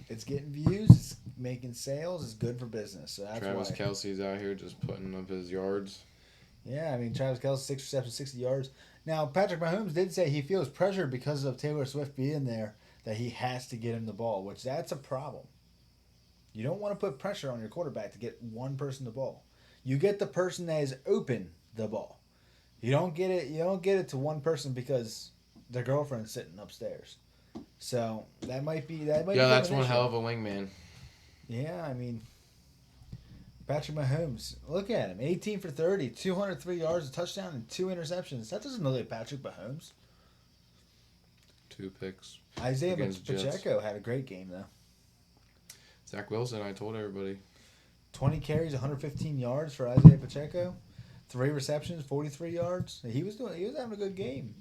A: It's getting views. It's making sales. It's good for business. So that's
B: Travis
A: why.
B: Kelce's out here just putting up his yards.
A: Yeah, I mean, Travis Kelce, 6 receptions, 60 yards. Now, Patrick Mahomes did say he feels pressure because of Taylor Swift being there that he has to get him the ball, which that's a problem. You don't want to put pressure on your quarterback to get one person the ball. You get the person that is open the ball. You don't get it. You don't get it to one person because their girlfriend's sitting upstairs. So that might be that. Might
B: Yeah,
A: be
B: that's
A: an
B: one
A: issue.
B: hell of a wingman.
A: Yeah, I mean, Patrick Mahomes. Look at him, 18 for 30, 203 yards, a touchdown, and 2 interceptions. That doesn't look like Patrick Mahomes.
B: 2 picks.
A: Isaiah
B: Against Jets.
A: Pacheco had a great game though.
B: Zach Wilson, I told everybody.
A: 20 carries, 115 yards for Isaiah Pacheco. 3 receptions, 43 yards. He was having a good game.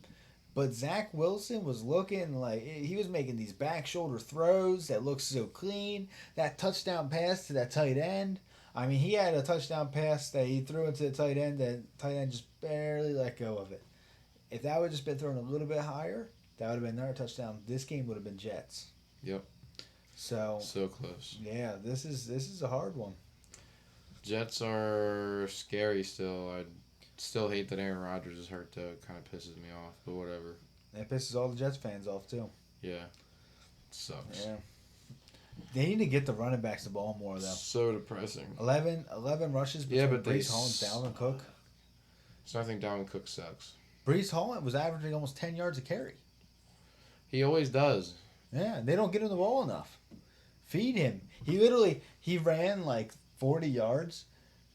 A: But Zach Wilson was looking like he was making these back shoulder throws that looked so clean. That touchdown pass to that tight end. I mean, he had a touchdown pass that he threw into the tight end that tight end just barely let go of it. If that would have just been thrown a little bit higher, that would have been another touchdown. This game would have been Jets.
B: Yep.
A: So
B: Close.
A: yeah, this is a hard one.
B: Jets are scary still. I still hate that Aaron Rodgers is hurt though. It kind of pisses me off, but whatever.
A: It pisses all the Jets fans off too.
B: Yeah. It sucks.
A: Yeah. They need to get the running backs the ball more though.
B: So depressing.
A: 11 rushes between
B: Yeah, but they
A: Brees Hall and Dalvin Cook.
B: So I think Dalvin Cook sucks.
A: Brees Hall was averaging almost 10 yards a carry.
B: He always does.
A: Yeah, they don't get him the ball enough. Feed him. He ran like 40 yards,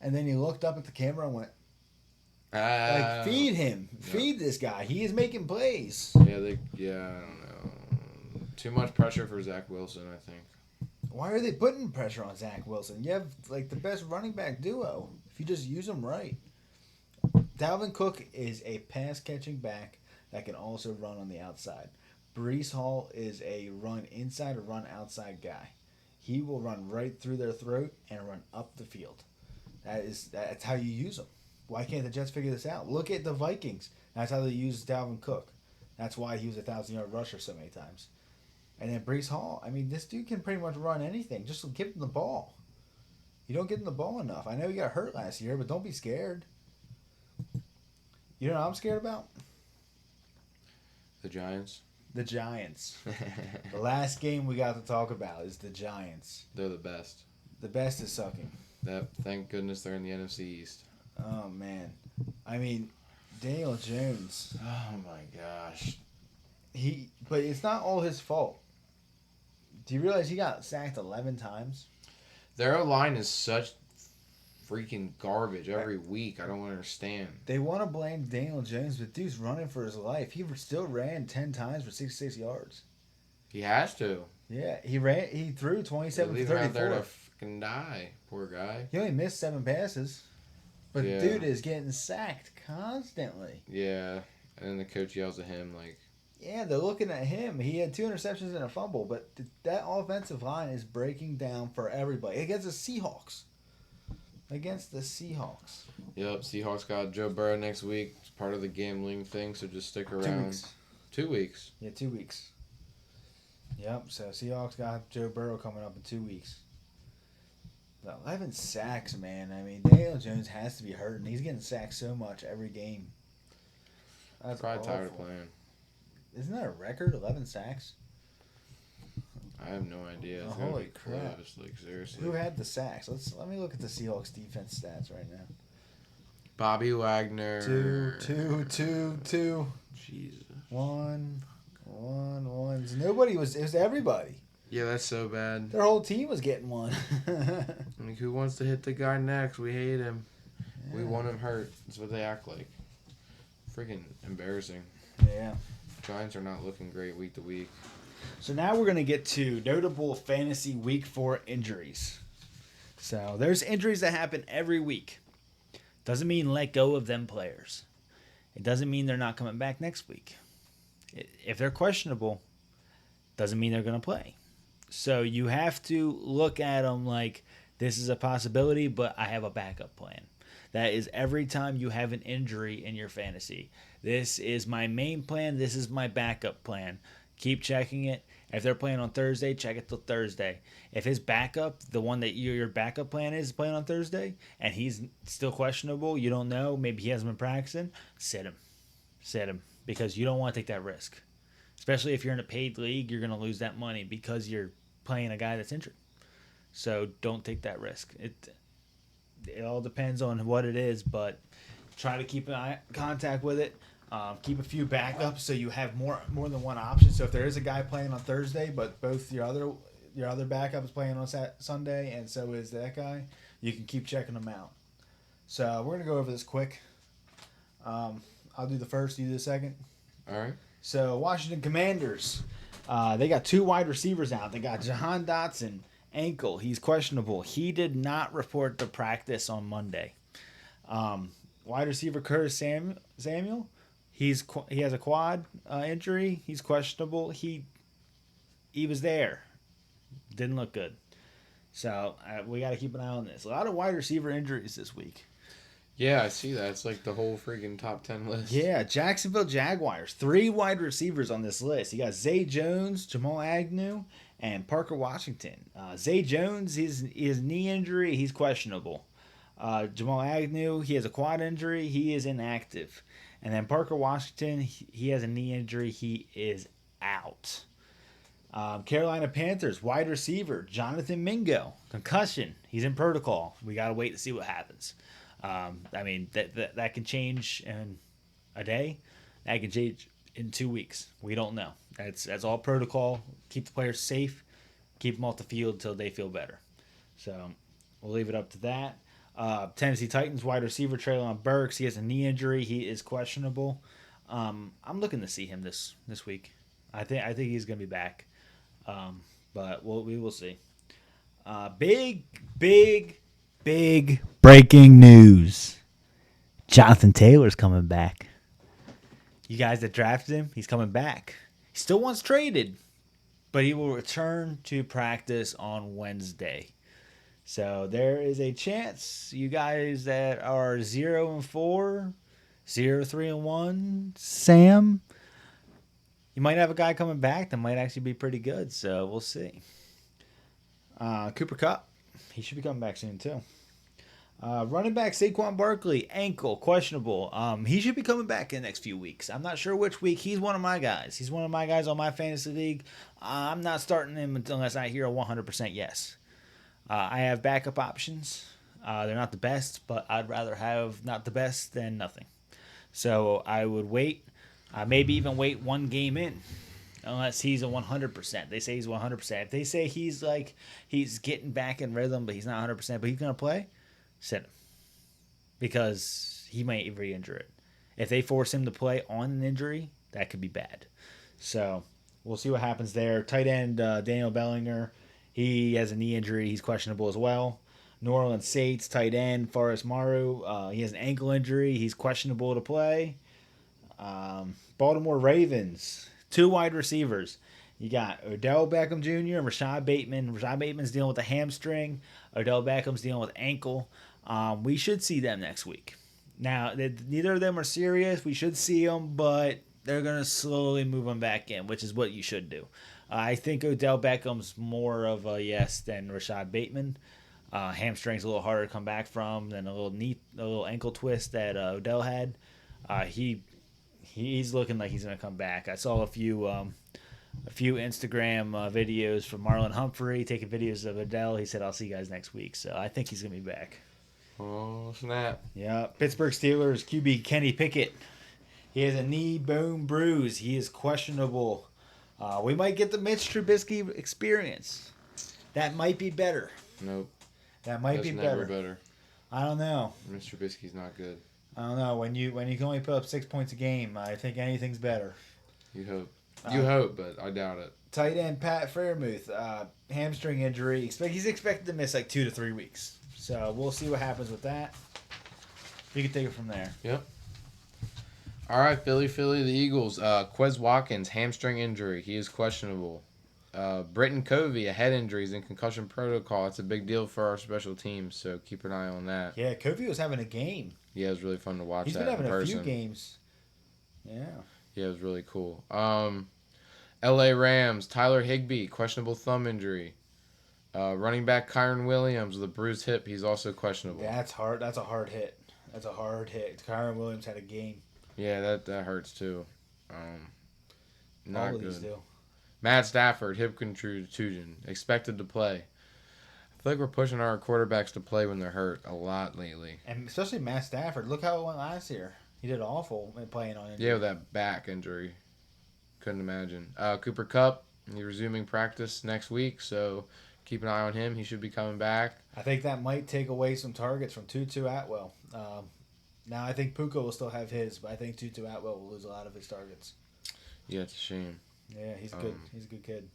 A: and then he looked up at the camera and went, like, feed him. Feed this guy. He is making plays.
B: Yeah, I don't know. Too much pressure for Zach Wilson, I think.
A: Why are they putting pressure on Zach Wilson? You have, like, the best running back duo if you just use them right. Dalvin Cook is a pass-catching back that can also run on the outside. Brees Hall is a run inside or run outside guy. He will run right through their throat and run up the field. That's how you use them. Why can't the Jets figure this out? Look at the Vikings. That's how they use Dalvin Cook. That's why he was a 1,000-yard rusher so many times. And then Brees Hall. I mean, this dude can pretty much run anything. Just give him the ball. You don't give him the ball enough. I know he got hurt last year, but don't be scared. You know what I'm scared about?
B: The Giants.
A: The Giants. The last game we got to talk about is the Giants.
B: They're the best.
A: The best is sucking.
B: Thank goodness they're in the NFC East.
A: Oh, man. I mean, Daniel Jones.
B: Oh, my gosh.
A: But it's not all his fault. Do you realize he got sacked 11 times?
B: Their line is such freaking garbage every week. I don't understand.
A: They want to blame Daniel Jones, but dude's running for his life. He still ran 10 times for 66 yards.
B: He has to.
A: Yeah, he threw 27 for 34.
B: Out there to fucking die. Poor guy.
A: He only missed 7 passes. But
B: yeah.
A: Dude is getting sacked constantly.
B: Yeah, and then the coach yells at him like...
A: Yeah, they're looking at him. He had 2 interceptions and a fumble, but that offensive line is breaking down for everybody. Against the Seahawks.
B: Yep, Seahawks got Joe Burrow next week. It's part of the gambling thing, so just stick around.
A: 2 weeks.
B: 2 weeks?
A: Yeah, 2 weeks. Yep, so Seahawks got Joe Burrow coming up in 2 weeks. 11 sacks, man. I mean, Daniel Jones has to be hurting. He's getting sacked so much every game. That's
B: probably
A: awful.
B: tired of playing.
A: Isn't that a record? 11 sacks?
B: I have no idea. It's
A: holy crap!
B: Close. Like seriously.
A: Who had the sacks? Let me look at the Seahawks defense stats right now.
B: Bobby Wagner.
A: 2.
B: Jesus.
A: 1. Nobody was. It was everybody.
B: Yeah, that's so bad.
A: Their whole team was getting one.
B: Like, who wants to hit the guy next? We hate him.
A: Yeah.
B: We want him hurt. That's what they act like. Freaking embarrassing.
A: Yeah.
B: Giants are not looking great week to week.
A: So now we're going to get to notable fantasy week 4 injuries. So there's injuries that happen every week. Doesn't mean let go of them players. It doesn't mean they're not coming back next week. If they're questionable, doesn't mean they're going to play. So you have to look at them like this is a possibility, but I have a backup plan. That is every time you have an injury in your fantasy. This is my main plan. This is my backup plan. Keep checking it. If they're playing on Thursday, check it till Thursday. If his backup, the one that your backup plan is playing on Thursday, and he's still questionable, you don't know, maybe he hasn't been practicing, sit him. Sit him. Because you don't want to take that risk. Especially if you're in a paid league, you're going to lose that money because you're playing a guy that's injured. So don't take that risk. It all depends on what it is, but try to keep contact with it. Keep a few backups so you have more than one option. So if there is a guy playing on Thursday, but both your other backup is playing on Sunday, and so is that guy, you can keep checking them out. So we're gonna go over this quick. I'll do the first, you do the second.
B: All right.
A: So Washington Commanders, they got 2 wide receivers out. They got Jahan Dotson, ankle. He's questionable. He did not report to practice on Monday. Wide receiver Curtis Samuel, he has a quad injury. He's questionable. He was there. Didn't look good. So we got to keep an eye on this. A lot of wide receiver injuries this week.
B: Yeah, I see that. It's like the whole freaking top 10 list.
A: Yeah, Jacksonville Jaguars. 3 wide receivers on this list. You got Zay Jones, Jamal Agnew, and Parker Washington. Zay Jones, his knee injury, he's questionable. Jamal Agnew, he has a quad injury. He is inactive. And then Parker Washington, he has a knee injury. He is out. Carolina Panthers, wide receiver, Jonathan Mingo. Concussion. He's in protocol. We got to wait to see what happens. I mean, that can change in a day. That can change in 2 weeks. We don't know. That's all protocol. Keep the players safe. Keep them off the field until they feel better. So we'll leave it up to that. Tennessee Titans wide receiver Traylon Burks. He has a knee injury. He is questionable. I'm looking to see him this week. I think he's gonna be back. But we will see. Big, big, big breaking news. Jonathan Taylor's coming back. You guys that drafted him, he's coming back. He still wants traded, but he will return to practice on Wednesday. So there is a chance you guys that are 0-4, 0-3-1, Sam, you might have a guy coming back that might actually be pretty good. So we'll see. Cooper Kupp, he should be coming back soon too. Running back Saquon Barkley, ankle, questionable. He should be coming back in the next few weeks. I'm not sure which week. He's one of my guys. He's one of my guys on my fantasy league. I'm not starting him unless I hear a 100% yes. I have backup options. They're not the best, but I'd rather have not the best than nothing. So I would wait. Maybe even wait one game in. Unless he's a 100%. They say he's 100%. If they say he's getting back in rhythm, but he's not 100%, but he's going to play, sit him. Because he might re-injure it. If they force him to play on an injury, that could be bad. So we'll see what happens there. Tight end Daniel Bellinger, he has a knee injury. He's questionable as well. New Orleans Saints tight end Forrest Maru, he has an ankle injury. He's questionable to play. Baltimore Ravens, 2 wide receivers. You got Odell Beckham Jr. and Rashad Bateman. Rashad Bateman's dealing with a hamstring. Odell Beckham's dealing with ankle. We should see them next week. Now, neither of them are serious. We should see them, but they're going to slowly move them back in, which is what you should do. I think Odell Beckham's more of a yes than Rashad Bateman. Hamstring's a little harder to come back from than a little ankle twist that Odell had. He's looking like he's going to come back. I saw a few Instagram videos from Marlon Humphrey taking videos of Odell. He said, "I'll see you guys next week." So I think he's going to be back.
B: Oh, snap.
A: Yeah. Pittsburgh Steelers QB Kenny Pickett. He has a knee bone bruise. He is questionable. We might get the Mitch Trubisky experience. That might be better.
B: Nope.
A: That might be
B: never
A: better.
B: better.
A: I don't know.
B: Mitch Trubisky's not good.
A: I don't know. When you can only put up 6 points a game, I think anything's better.
B: You hope. You hope, but I doubt it.
A: Tight end Pat Freiermuth, hamstring injury. He's expected to miss like 2 to 3 weeks. So we'll see what happens with that. You can take it from there.
B: Yep. All right, Philly, the Eagles. Quez Watkins, hamstring injury. He is questionable. Britton Covey, a head injury. He's in concussion protocol. It's a big deal for our special teams, so keep an eye on that.
A: Yeah, Covey was having a game.
B: Yeah, it was really fun to watch.
A: He's
B: that
A: been having
B: in person.
A: a few games. Yeah.
B: Yeah, it was really cool. L.A. Rams, Tyler Higbee, questionable thumb injury. Running back Kyron Williams with a bruised hip. He's also questionable.
A: Yeah, that's hard. That's a hard hit. Kyron Williams had a game.
B: Yeah, that hurts too. Not
A: All of
B: good.
A: these do.
B: Matt Stafford, hip contusion, expected to play. I feel like we're pushing our quarterbacks to play when they're hurt a lot lately.
A: And especially Matt Stafford. Look how it went last year. He did awful in playing on injury.
B: Yeah, with that back injury. Couldn't imagine. Cooper Kupp, he's resuming practice next week, so keep an eye on him. He should be coming back.
A: I think that might take away some targets from Tutu Atwell. Now, I think Puka will still have his, but I think Tutu Atwell will lose a lot of his targets.
B: Yeah, it's a shame.
A: Yeah, he's good. He's a good kid.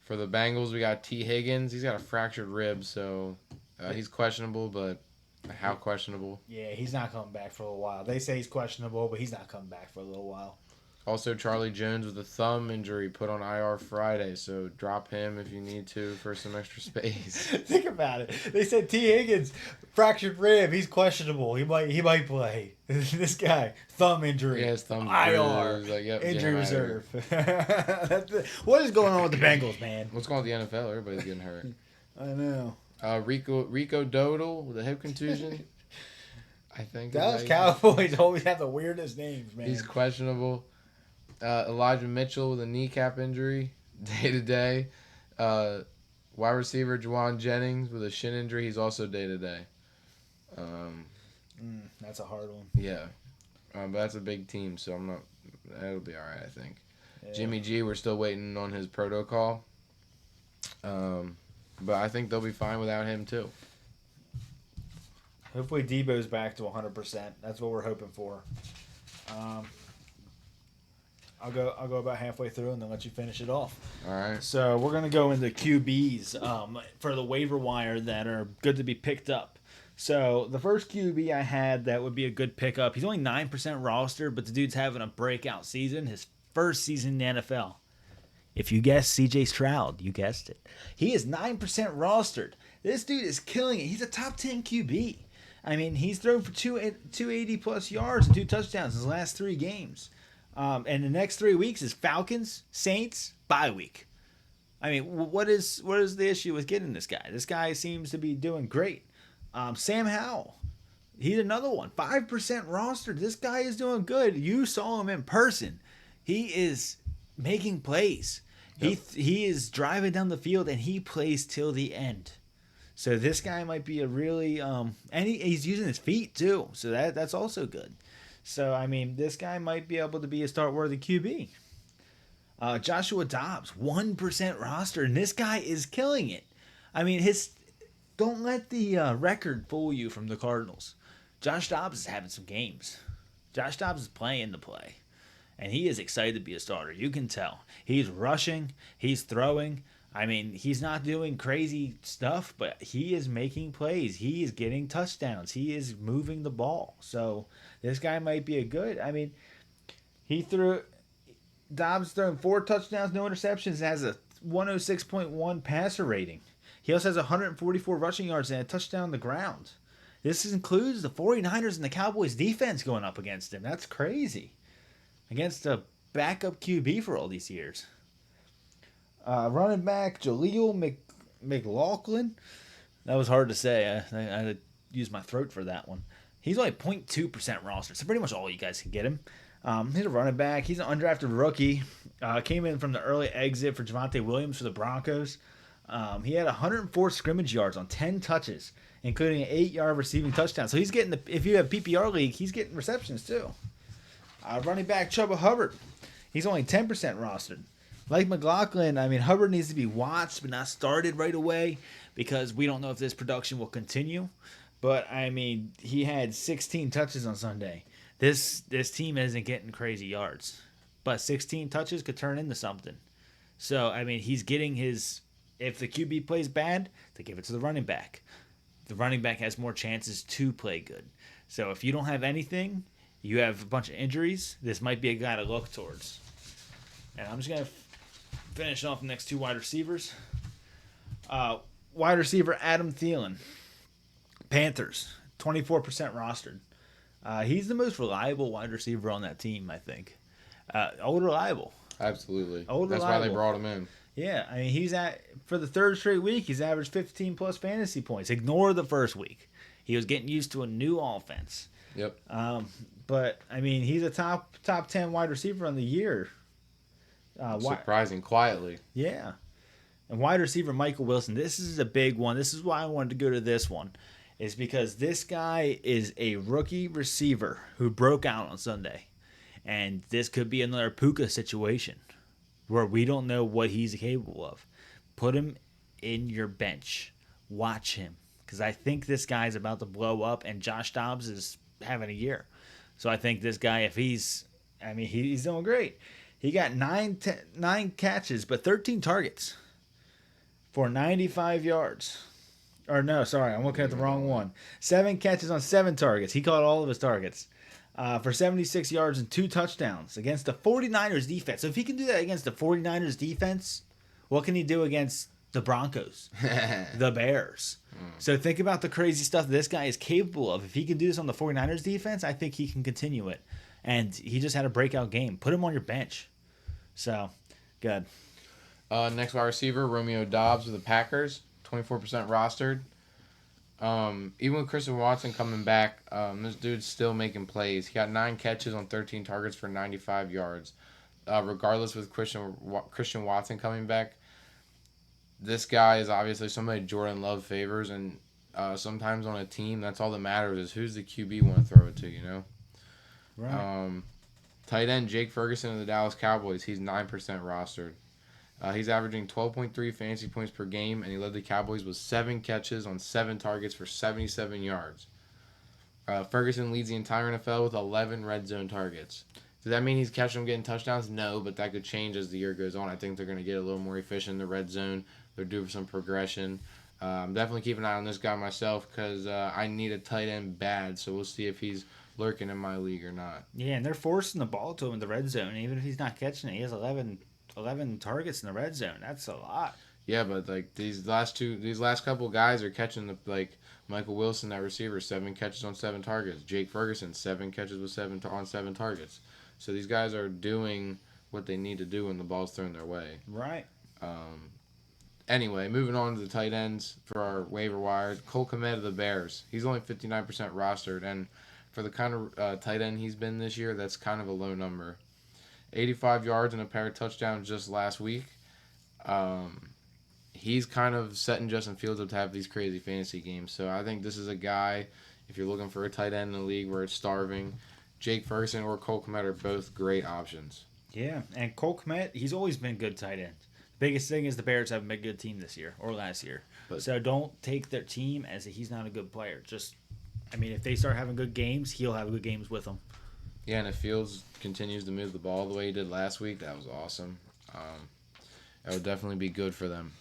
B: For the Bengals, we got T. Higgins. He's got a fractured rib, so he's questionable, but how questionable?
A: Yeah, he's not coming back for a little while. They say he's questionable, but he's not coming back for a little while.
B: Also, Charlie Jones with a thumb injury put on IR Friday, so drop him if you need to for some extra space.
A: Think about it. They said T. Higgins, fractured rib. He's questionable. He might play. This guy, thumb injury.
B: Yeah, his thumb
A: IR.
B: like, yep,
A: Injury reserve. What is going on with the Bengals, man?
B: What's going on with the NFL? Everybody's getting hurt.
A: I know.
B: Rico Dodal with a hip contusion. I think
A: Dallas Cowboys always have the weirdest names, man.
B: He's questionable. Elijah Mitchell with a kneecap injury, day to day. Wide receiver Juwan Jennings with a shin injury. He's also day to day.
A: That's a hard one.
B: Yeah, but that's a big team, so I'm not. That'll be all right, I think. Yeah. Jimmy G, we're still waiting on his protocol. but I think they'll be fine without him too.
A: Hopefully Debo's back to 100%. That's what we're hoping for. I'll go about halfway through and then let you finish it off.
B: All right.
A: So we're gonna go into QBs for the waiver wire that are good to be picked up. So the first QB I had that would be a good pickup. He's only 9% roster, but the dude's having a breakout season. His first season in the NFL. If you guessed C.J. Stroud, you guessed it. He is 9% rostered. This dude is killing it. He's a top 10 QB. I mean, he's thrown for 280 plus yards and 2 touchdowns in his last 3 games. And the next 3 weeks is Falcons, Saints, bye week. I mean, what is the issue with getting this guy? This guy seems to be doing great. Sam Howell, he's another one. 5% rostered. This guy is doing good. You saw him in person. He is making plays. Yep. He is driving down the field and he plays till the end. So this guy might be a really and he's using his feet too. So that's also good. So I mean, this guy might be able to be a start-worthy QB. Joshua Dobbs, 1% roster, and this guy is killing it. I mean, don't let the record fool you from the Cardinals. Josh Dobbs is having some games. Josh Dobbs is playing the play. And he is excited to be a starter. You can tell. He's rushing. He's throwing. I mean, he's not doing crazy stuff, but he is making plays. He is getting touchdowns. He is moving the ball. So this guy might be a good. I mean, Dobbs thrown 4 touchdowns, no interceptions, has a 106.1 passer rating. He also has 144 rushing yards and a touchdown on the ground. This includes the 49ers and the Cowboys defense going up against him. That's crazy. Against a backup QB for all these years. Running back Jaleel McLaughlin. That was hard to say. I had to use my throat for that one. He's only 0.2% roster, so pretty much all you guys can get him. He's a running back. He's an undrafted rookie. Came in from the early exit for Javonte Williams for the Broncos. He had 104 scrimmage yards on 10 touches, including an 8-yard receiving touchdown. So he's getting if you have PPR league, he's getting receptions too. Running back Chuba Hubbard. He's only 10% rostered. Like McLaughlin, I mean, Hubbard needs to be watched but not started right away because we don't know if this production will continue. But, I mean, he had 16 touches on Sunday. This team isn't getting crazy yards. But 16 touches could turn into something. So, I mean, he's getting his... If the QB plays bad, they give it to the running back. The running back has more chances to play good. So, if you don't have anything... You have a bunch of injuries. This might be a guy to look towards. And I'm just going to finish off the next 2 wide receivers. Wide receiver Adam Thielen. Panthers, 24% rostered. He's the most reliable wide receiver on that team, I think. Old reliable.
B: Absolutely.
A: Old
B: That's
A: reliable.
B: why they brought him in.
A: Yeah, I mean, for the 3rd straight week, he's averaged 15-plus fantasy points. Ignore the first week. He was getting used to a new offense.
B: Yep.
A: But, I mean, he's a top 10 wide receiver on the year.
B: Surprising, quietly.
A: Yeah. And wide receiver Michael Wilson. This is a big one. This is why I wanted to go to this one. Is because this guy is a rookie receiver who broke out on Sunday. And this could be another Puka situation where we don't know what he's capable of. Put him in your bench. Watch him. Because I think this guy's about to blow up and Josh Dobbs is having a year. So I think this guy, he's doing great. He got 9 catches, but 13 targets for 95 yards. Or no, sorry, I'm looking at the wrong one. 7 catches on 7 targets. He caught all of his targets for 76 yards and 2 touchdowns against the 49ers defense. So if he can do that against the 49ers defense, what can he do against the Broncos, the Bears? So think about the crazy stuff this guy is capable of. If he can do this on the 49ers defense, I think he can continue it. And he just had a breakout game. Put him on your bench. So, good.
B: Next wide receiver, Romeo Dobbs with the Packers, 24% rostered. Even with Christian Watson coming back, this dude's still making plays. He got 9 catches on 13 targets for 95 yards. Regardless with Christian Watson coming back, this guy is obviously somebody Jordan Love favors, and sometimes on a team, that's all that matters is who's the QB want to throw it to, you know?
A: Right.
B: Tight end Jake Ferguson of the Dallas Cowboys, he's 9% rostered. He's averaging 12.3 fantasy points per game, and he led the Cowboys with 7 catches on 7 targets for 77 yards. Ferguson leads the entire NFL with 11 red zone targets. Does that mean he's catching them getting touchdowns? No, but that could change as the year goes on. I think they're going to get a little more efficient in the red zone. They're due for some progression. I'm definitely keeping an eye on this guy myself because I need a tight end bad, so we'll see if he's lurking in my league or not.
A: Yeah, and they're forcing the ball to him in the red zone. Even if he's not catching it, he has 11 targets in the red zone. That's a lot.
B: Yeah, but like these last couple guys are catching the like Michael Wilson, that receiver, 7 catches on 7 targets. Jake Ferguson, 7 catches with 7 targets. So these guys are doing what they need to do when the ball's thrown their way.
A: Right.
B: Anyway, moving on to the tight ends for our waiver wire. Cole Kmet of the Bears. He's only 59% rostered, and for the kind of tight end he's been this year, that's kind of a low number. 85 yards and a pair of touchdowns just last week. He's kind of setting Justin Fields up to have these crazy fantasy games. So I think this is a guy, if you're looking for a tight end in the league where it's starving, Jake Ferguson or Cole Kmet are both great options.
A: Yeah, and Cole Kmet, he's always been good tight end. Biggest thing is the Bears haven't been a good team this year or last year. So don't take their team as he's not a good player. If they start having good games, he'll have good games with them.
B: Yeah, and if Fields continues to move the ball the way he did last week, that was awesome. That would definitely be good for them.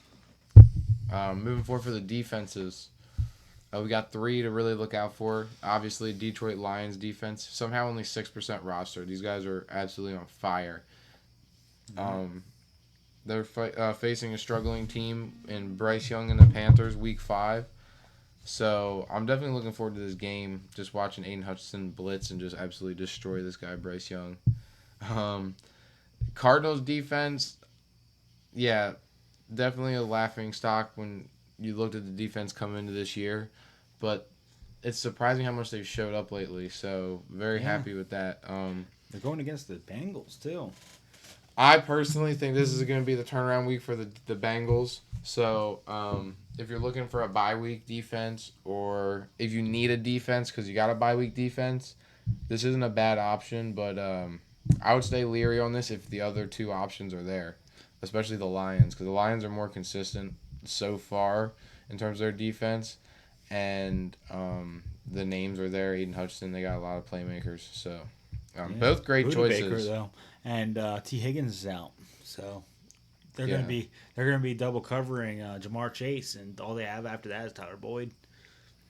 B: Moving forward for the defenses, we got 3 to really look out for. Obviously, Detroit Lions defense, somehow only 6% roster. These guys are absolutely on fire. They're facing a struggling team in Bryce Young and the Panthers week 5. So I'm definitely looking forward to this game, just watching Aiden Hutchinson blitz and just absolutely destroy this guy, Bryce Young. Cardinals defense, yeah, definitely a laughing stock when you looked at the defense coming into this year. But it's surprising how much they've showed up lately. So very happy with that.
A: They're going against the Bengals, too.
B: I personally think this is going to be the turnaround week for the Bengals. So if you're looking for a bye week defense, or if you need a defense because you got a bye week defense, this isn't a bad option. But I would stay leery on this if the other 2 options are there, especially the Lions, because the Lions are more consistent so far in terms of their defense. And the names are there. Aiden Hutchinson, they got a lot of playmakers. So both great choices.
A: Baker, though. And T. Higgins is out, so they're gonna be double covering Jamar Chase, and all they have after that is Tyler Boyd.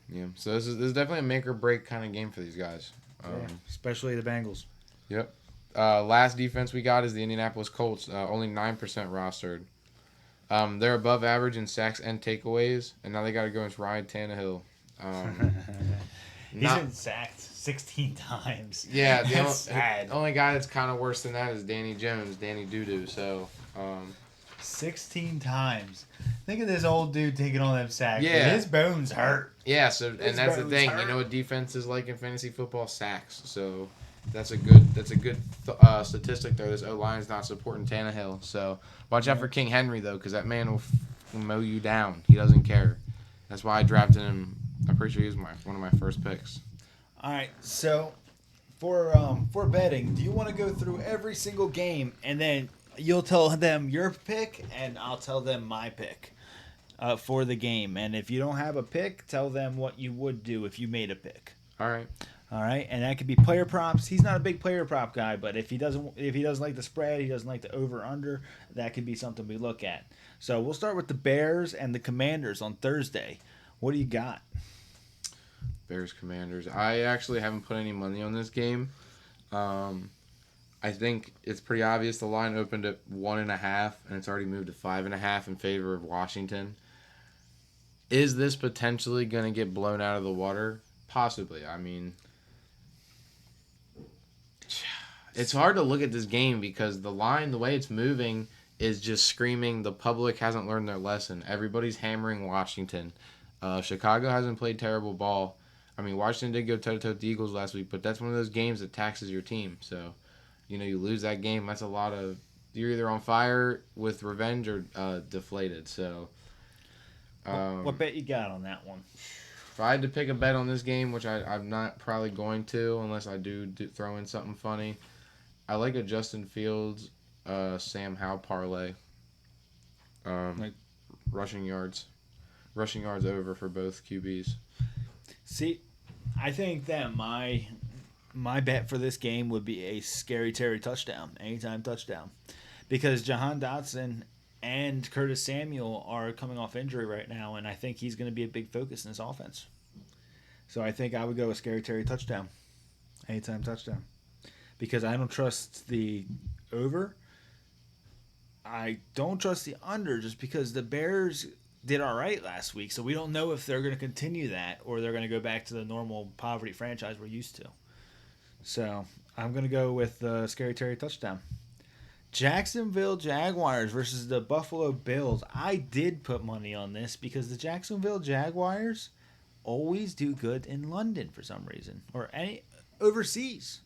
B: Yeah, so this is definitely a make or break kind of game for these guys.
A: Especially the Bengals.
B: Yep. Last defense we got is the Indianapolis Colts, only 9% rostered. They're above average in sacks and takeaways, and now they got to go against Ryan Tannehill.
A: He's been sacked 16 times.
B: Yeah,
A: sad.
B: The only guy that's kind of worse than that is Danny Jones, Danny Doo-Doo. So,
A: 16 times. Think of this old dude taking all them sacks.
B: Yeah,
A: his bones hurt.
B: Yeah, and that's the thing. Hurt. You know what defense is like in fantasy football? Sacks. So that's a good statistic there. This O-line's not supporting Tannehill. So watch out for King Henry though, because that man will mow you down. He doesn't care. That's why I drafted him. I'm pretty sure he was one of my first picks.
A: All right, so for betting, do you want to go through every single game and then you'll tell them your pick and I'll tell them my pick for the game? And if you don't have a pick, tell them what you would do if you made a pick.
B: All right,
A: and that could be player props. He's not a big player prop guy, but if he doesn't like the spread, he doesn't like the over under, that could be something we look at. So we'll start with the Bears and the Commanders on Thursday. What do you got?
B: Bears Commanders. I actually haven't put any money on this game. I think it's pretty obvious the line opened at 1.5 and it's already moved to 5.5 in favor of Washington. Is this potentially going to get blown out of the water? Possibly. I mean, it's hard to look at this game because the line, the way it's moving, is just screaming the public hasn't learned their lesson. Everybody's hammering Washington. Chicago hasn't played terrible ball. I mean, Washington did go toe-to-toe with the Eagles last week, but that's one of those games that taxes your team. So, you lose that game, that's a lot of... You're either on fire with revenge or deflated. So,
A: what bet you got on that one?
B: If I had to pick a bet on this game, which I'm not probably going to unless I do throw in something funny, I like a Justin Fields, Sam Howell parlay.
A: Like,
B: Rushing yards. Rushing yards over for both QBs.
A: see, I think that my bet for this game would be a scary Terry touchdown, anytime touchdown, because Jahan Dotson and Curtis Samuel are coming off injury right now, and I think he's going to be a big focus in this offense. So I think I would go with scary Terry touchdown, anytime touchdown, because I don't trust the over. I don't trust the under just because the Bears did all right last week, so we don't know if they're going to continue that or they're going to go back to the normal poverty franchise we're used to. So I'm going to go with the scary Terry touchdown. Jacksonville Jaguars versus the Buffalo Bills. I did put money on this because the Jacksonville Jaguars always do good in London for some reason, or any overseas.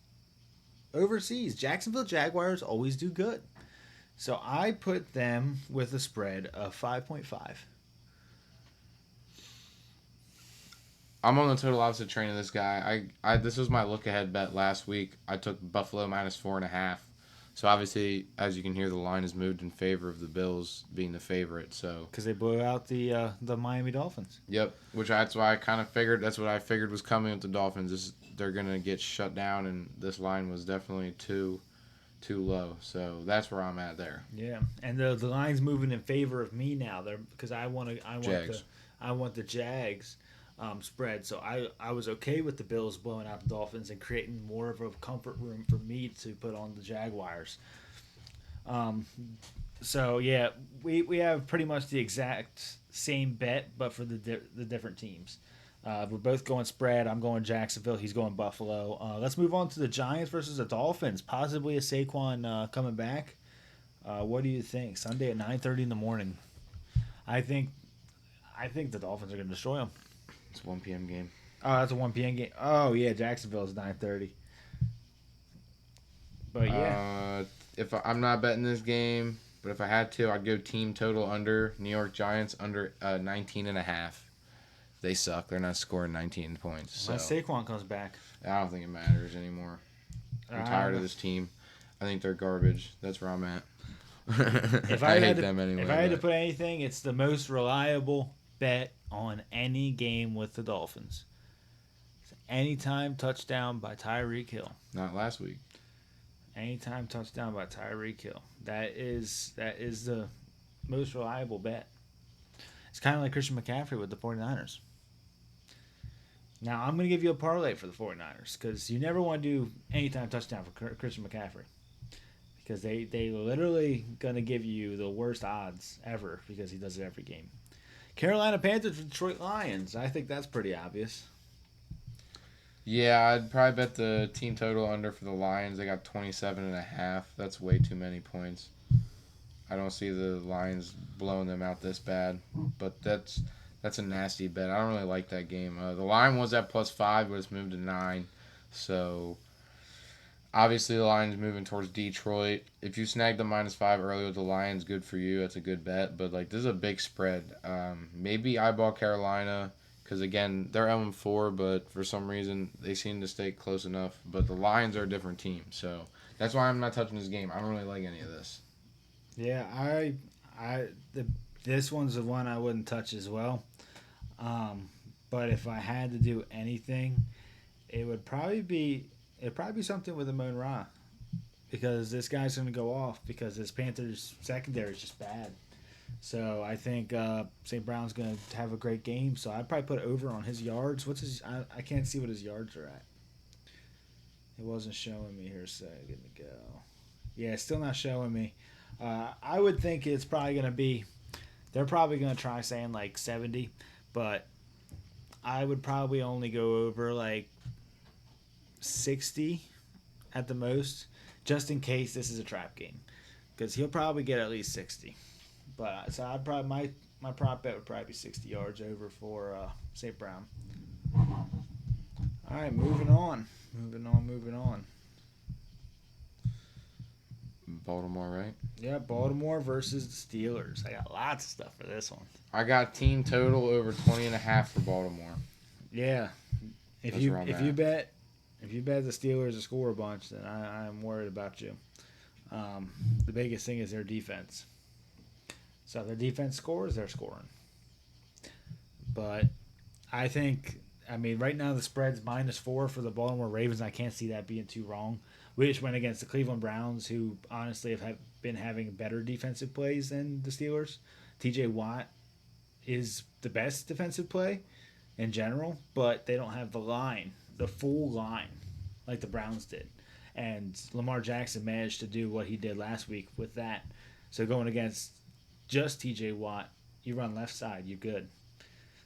A: Overseas, Jacksonville Jaguars always do good. So I put them with a spread of 5.5.
B: I'm on the total opposite train of this guy. I this was my look ahead bet last week. I took Buffalo -4.5. So obviously, as you can hear, the line has moved in favor of the Bills being the favorite. So
A: Because they blew out the Miami Dolphins.
B: yep, that's why I kind of figured that's what I figured was coming with the Dolphins. They're gonna get shut down, and this line was definitely too low. So that's where I'm at there.
A: Yeah, and the line's moving in favor of me now. They're because I want
B: Jags.
A: the Jags spread. So I was okay with the Bills blowing out the Dolphins and creating more of a comfort room for me to put on the Jaguars. So yeah, we have pretty much the exact same bet, but for the different teams. We're both going spread. I'm going Jacksonville. He's going Buffalo. Let's move on to the Giants versus the Dolphins. Possibly a Saquon coming back. What do you think? Sunday at 9:30 in the morning. I think the Dolphins are going to destroy them.
B: It's a 1 p.m. game.
A: Oh, that's a 1 p.m. game. Oh yeah, Jacksonville is 9:30. But yeah,
B: If I'm not betting this game, but if I had to, I'd go team total under New York Giants under 19.5. They suck. They're not scoring 19 points. So
A: once Saquon comes back,
B: I don't think it matters anymore. I'm tired of this team. I think they're garbage. That's where I'm at.
A: If
B: I
A: I
B: hate
A: had to,
B: them anyway.
A: if I had to put anything, it's the most reliable bet on any game with the Dolphins. It's anytime touchdown by Tyreek Hill.
B: Not last week.
A: Anytime touchdown by Tyreek Hill. That is the most reliable bet. It's kind of like Christian McCaffrey with the 49ers. Now, I'm going to give you a parlay for the 49ers because you never want to do anytime touchdown for Christian McCaffrey. Because they literally going to give you the worst odds ever because he does it every game. Carolina Panthers for Detroit Lions. I think that's pretty obvious.
B: Yeah, I'd probably bet the team total under for the Lions. They got 27.5. That's way too many points. I don't see the Lions blowing them out this bad, but that's a nasty bet. I don't really like that game. The line was at +5, but it's moved to 9. So obviously the Lions moving towards Detroit. If you snag the -5 early with the Lions, good for you. That's a good bet. But like this is a big spread. Maybe eyeball Carolina because again they're 0-4, but for some reason they seem to stay close enough. But the Lions are a different team, so that's why I'm not touching this game. I don't really like any of this.
A: Yeah, this one's the one I wouldn't touch as well. But if I had to do anything, it'd probably be something with Amon Ra, because this guy's going to go off because this Panthers secondary is just bad. So I think St. Brown's going to have a great game. So I'd probably put over on his yards. What's his? I can't see what his yards are at. It wasn't showing me here a second ago. Yeah, it's still not showing me. I would think it's probably going to be. They're probably going to try saying like 70, but I would probably only go over like 60 at the most, just in case this is a trap game, because he'll probably get at least 60. But so I'd probably my prop bet would probably be 60 yards over for St. Brown. All right, moving on.
B: Baltimore, right?
A: Yeah, Baltimore versus the Steelers. I got lots of stuff for this one.
B: I got team total over 20.5 for Baltimore.
A: Yeah, if
B: That's
A: you
B: where I'm
A: if
B: at.
A: you bet the Steelers to score a bunch, then I'm worried about you. The biggest thing is their defense. So their defense scores, they're scoring. But I think, I mean, right now the spread's -4 for the Baltimore Ravens. I can't see that being too wrong. We just went against the Cleveland Browns, who honestly have been having better defensive plays than the Steelers. TJ Watt is the best defensive play in general, but they don't have the line, the full line, like the Browns did. And Lamar Jackson managed to do what he did last week with that. So going against just TJ Watt, you run left side, you're good.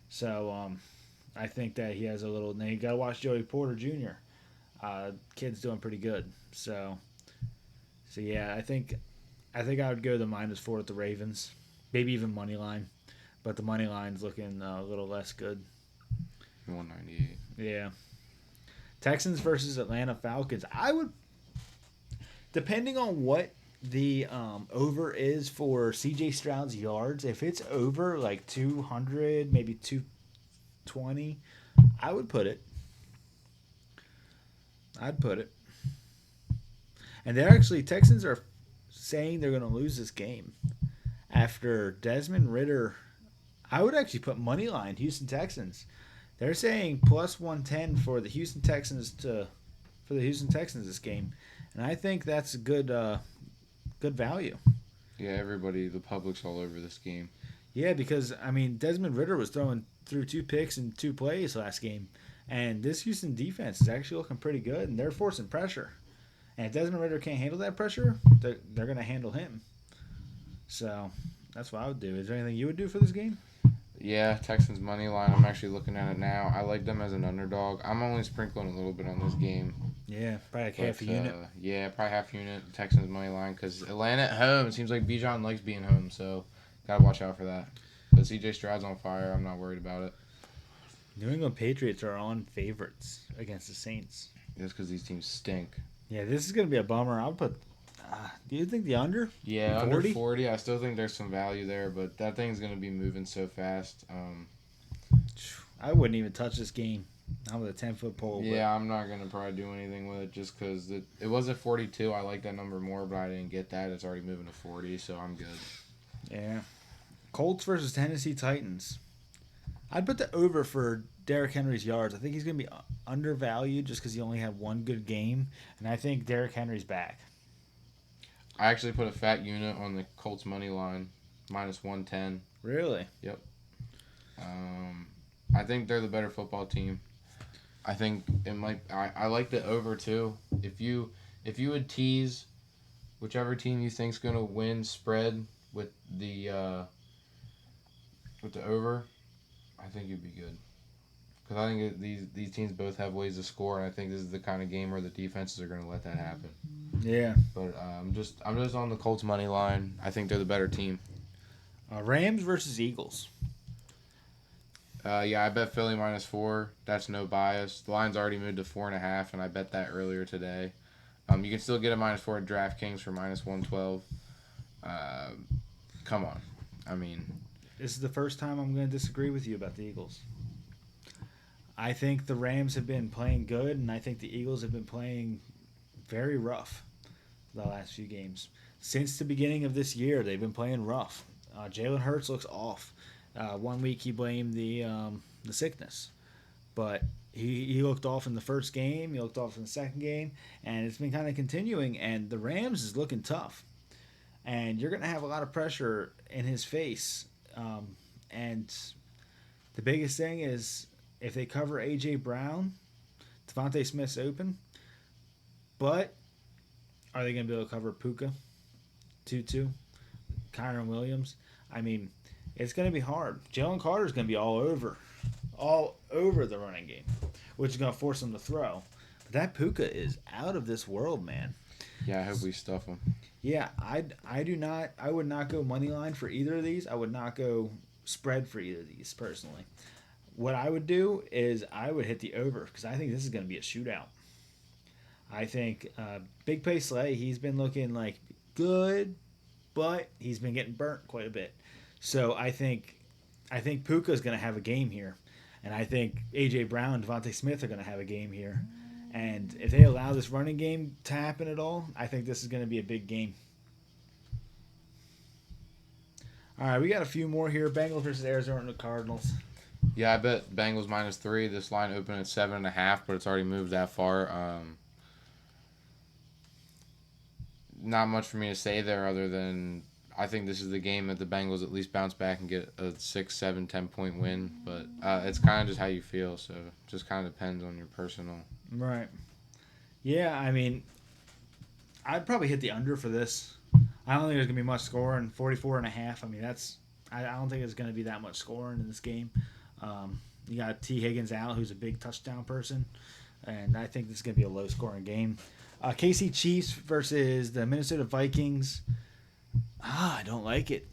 A: So I think that he has a little. Now you got to watch Joey Porter Jr. Kid's doing pretty good. So yeah, I would go the -4 with the Ravens, maybe even money line, but the money line's looking a little less good.
B: 198.
A: Yeah. Texans versus Atlanta Falcons. I would, depending on what the over is for CJ Stroud's yards, if it's over like 200, maybe 220, I would put it. I'd put it. And they're actually, Texans are saying they're going to lose this game after Desmond Ridder. I would actually put money line Houston Texans. They're saying +110 for the Houston Texans this game, and I think that's a good value.
B: Yeah, everybody, the public's all over this game.
A: Yeah, because I mean Desmond Ridder was throwing through 2 picks in 2 plays last game, and this Houston defense is actually looking pretty good, and they're forcing pressure. And if Desmond Ridder can't handle that pressure, they're going to handle him. So that's what I would do. Is there anything you would do for this game?
B: Yeah, Texans money line. I'm actually looking at it now. I like them as an underdog. I'm only sprinkling a little bit on this game.
A: Yeah, probably like half a unit.
B: Yeah, probably half unit. Texans money line because Atlanta at home. It seems like Bijan likes being home, so gotta watch out for that. But CJ Stroud's on fire. I'm not worried about it.
A: New England Patriots are on favorites against the Saints.
B: Just because these teams stink.
A: Yeah, this is gonna be a bummer. I'll put. Do you think the under?
B: Yeah, 40? Under 40. I still think there's some value there, but that thing's going to be moving so fast.
A: I wouldn't even touch this game. I'm with a 10-foot pole.
B: Yeah, I'm not going to probably do anything with it just because it was at 42. I like that number more, but I didn't get that. It's already moving to 40, so I'm good.
A: Yeah. Colts versus Tennessee Titans. I'd put the over for Derrick Henry's yards. I think he's going to be undervalued just because he only had one good game, and I think Derrick Henry's back.
B: I actually put a fat unit on the Colts money line, -110.
A: Really?
B: Yep. I think they're the better football team. I think it might. I like the over too. If you would tease whichever team you think's gonna win spread with the over, I think you'd be good. Because I think these teams both have ways to score, and I think this is the kind of game where the defenses are gonna let that happen.
A: Yeah.
B: But I'm just on the Colts money line. I think they're the better team.
A: Rams versus Eagles.
B: Yeah, I bet Philly -4. That's no bias. The line's already moved to 4.5, and I bet that earlier today. You can still get a -4 at DraftKings for -112. Come on. I mean,
A: this is the first time I'm going to disagree with you about the Eagles. I think the Rams have been playing good, and I think the Eagles have been playing very rough the last few games. Since the beginning of this year, they've been playing rough. Jalen Hurts looks off. 1 week he blamed the sickness, but he looked off in the first game. He looked off in the second game, and it's been kind of continuing. And the Rams is looking tough, and you're going to have a lot of pressure in his face. And the biggest thing is if they cover A.J. Brown, Devontae Smith's open, but are they going to be able to cover Puka, Tutu, Kyron Williams? I mean, it's going to be hard. Jalen Carter's going to be all over the running game, which is going to force them to throw. But that Puka is out of this world, man.
B: Yeah, I hope we stuff him.
A: Yeah, I would not go money line for either of these. I would not go spread for either of these personally. What I would do is I would hit the over because I think this is going to be a shootout. I think Big Play Slay, he's been looking like good, but he's been getting burnt quite a bit. So I think Puka's going to have a game here, and I think A.J. Brown and Devontae Smith are going to have a game here. And if they allow this running game to happen at all, I think this is going to be a big game. All right, we got a few more here. Bengals versus Arizona Cardinals.
B: Yeah, I bet Bengals -3. This line opened at 7.5, but it's already moved that far. Not much for me to say there other than I think this is the game that the Bengals at least bounce back and get a 6, 7, 10 point win. But it's kind of just how you feel, so just kind of depends on your personal.
A: Right. Yeah, I mean, I'd probably hit the under for this. I don't think there's going to be much scoring. 44.5. I mean, I don't think there's going to be that much scoring in this game. You got T. Higgins out, who's a big touchdown person. And I think this is going to be a low scoring game. KC Chiefs versus the Minnesota Vikings. I don't like it.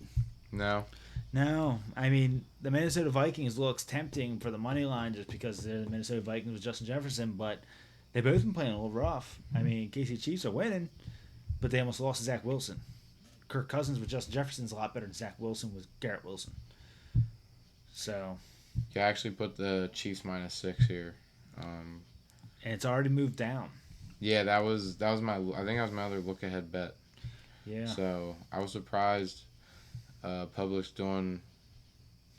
B: No.
A: No, I mean the Minnesota Vikings looks tempting for the money line just because they're the Minnesota Vikings with Justin Jefferson, but they've both been playing a little rough. I mean, KC Chiefs are winning, but they almost lost to Zach Wilson. Kirk Cousins with Justin Jefferson's a lot better than Zach Wilson with Garrett Wilson. So,
B: Yeah, I actually put the Chiefs -6 here.
A: And it's already moved down.
B: Yeah, that was my I think that was my other look ahead bet.
A: Yeah.
B: So I was surprised. Publix doing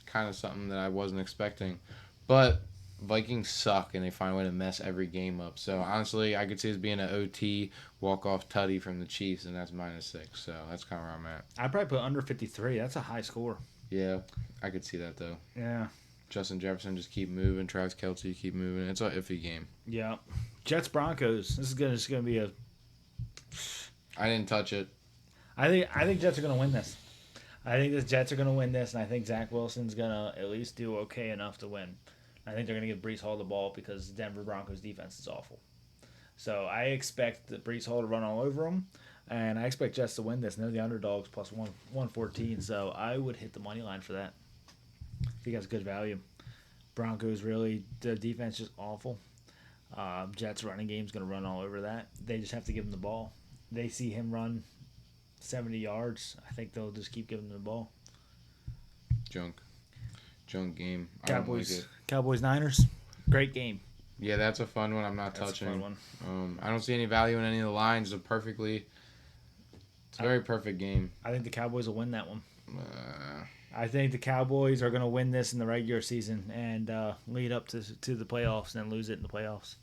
B: kind of something that I wasn't expecting, but Vikings suck and they find a way to mess every game up. So honestly, I could see this being an OT walk off tutty from the Chiefs, and that's -6. So that's kind of where I'm at.
A: I'd probably put under 53. That's a high score.
B: Yeah, I could see that though.
A: Yeah.
B: Justin Jefferson just keep moving. Travis Kelce keep moving. It's an iffy game.
A: Yeah. Jets Broncos. This is gonna be a.
B: I didn't touch it.
A: I think Jets are gonna win this. I think the Jets are gonna win this, and I think Zach Wilson's gonna at least do okay enough to win. I think they're gonna give Brees Hall the ball because the Denver Broncos defense is awful. So I expect the Brees Hall to run all over them, and I expect Jets to win this. And they're the underdogs plus 114. So I would hit the money line for that. I think that's good value. Broncos really the defense is just awful. Jets running game's gonna run all over that. They just have to give him the ball. They see him run 70 yards. I think they'll just keep giving him the ball.
B: Junk game.
A: Cowboys Niners. Great game.
B: Yeah, that's a fun one. I'm not
A: That's
B: touching.
A: a fun one.
B: I don't see any value in any of the lines. It's a very perfect game.
A: I think the Cowboys will win that one.
B: Uh,
A: I think the Cowboys are going to win this in the regular season and lead up to the playoffs and then lose it in the playoffs.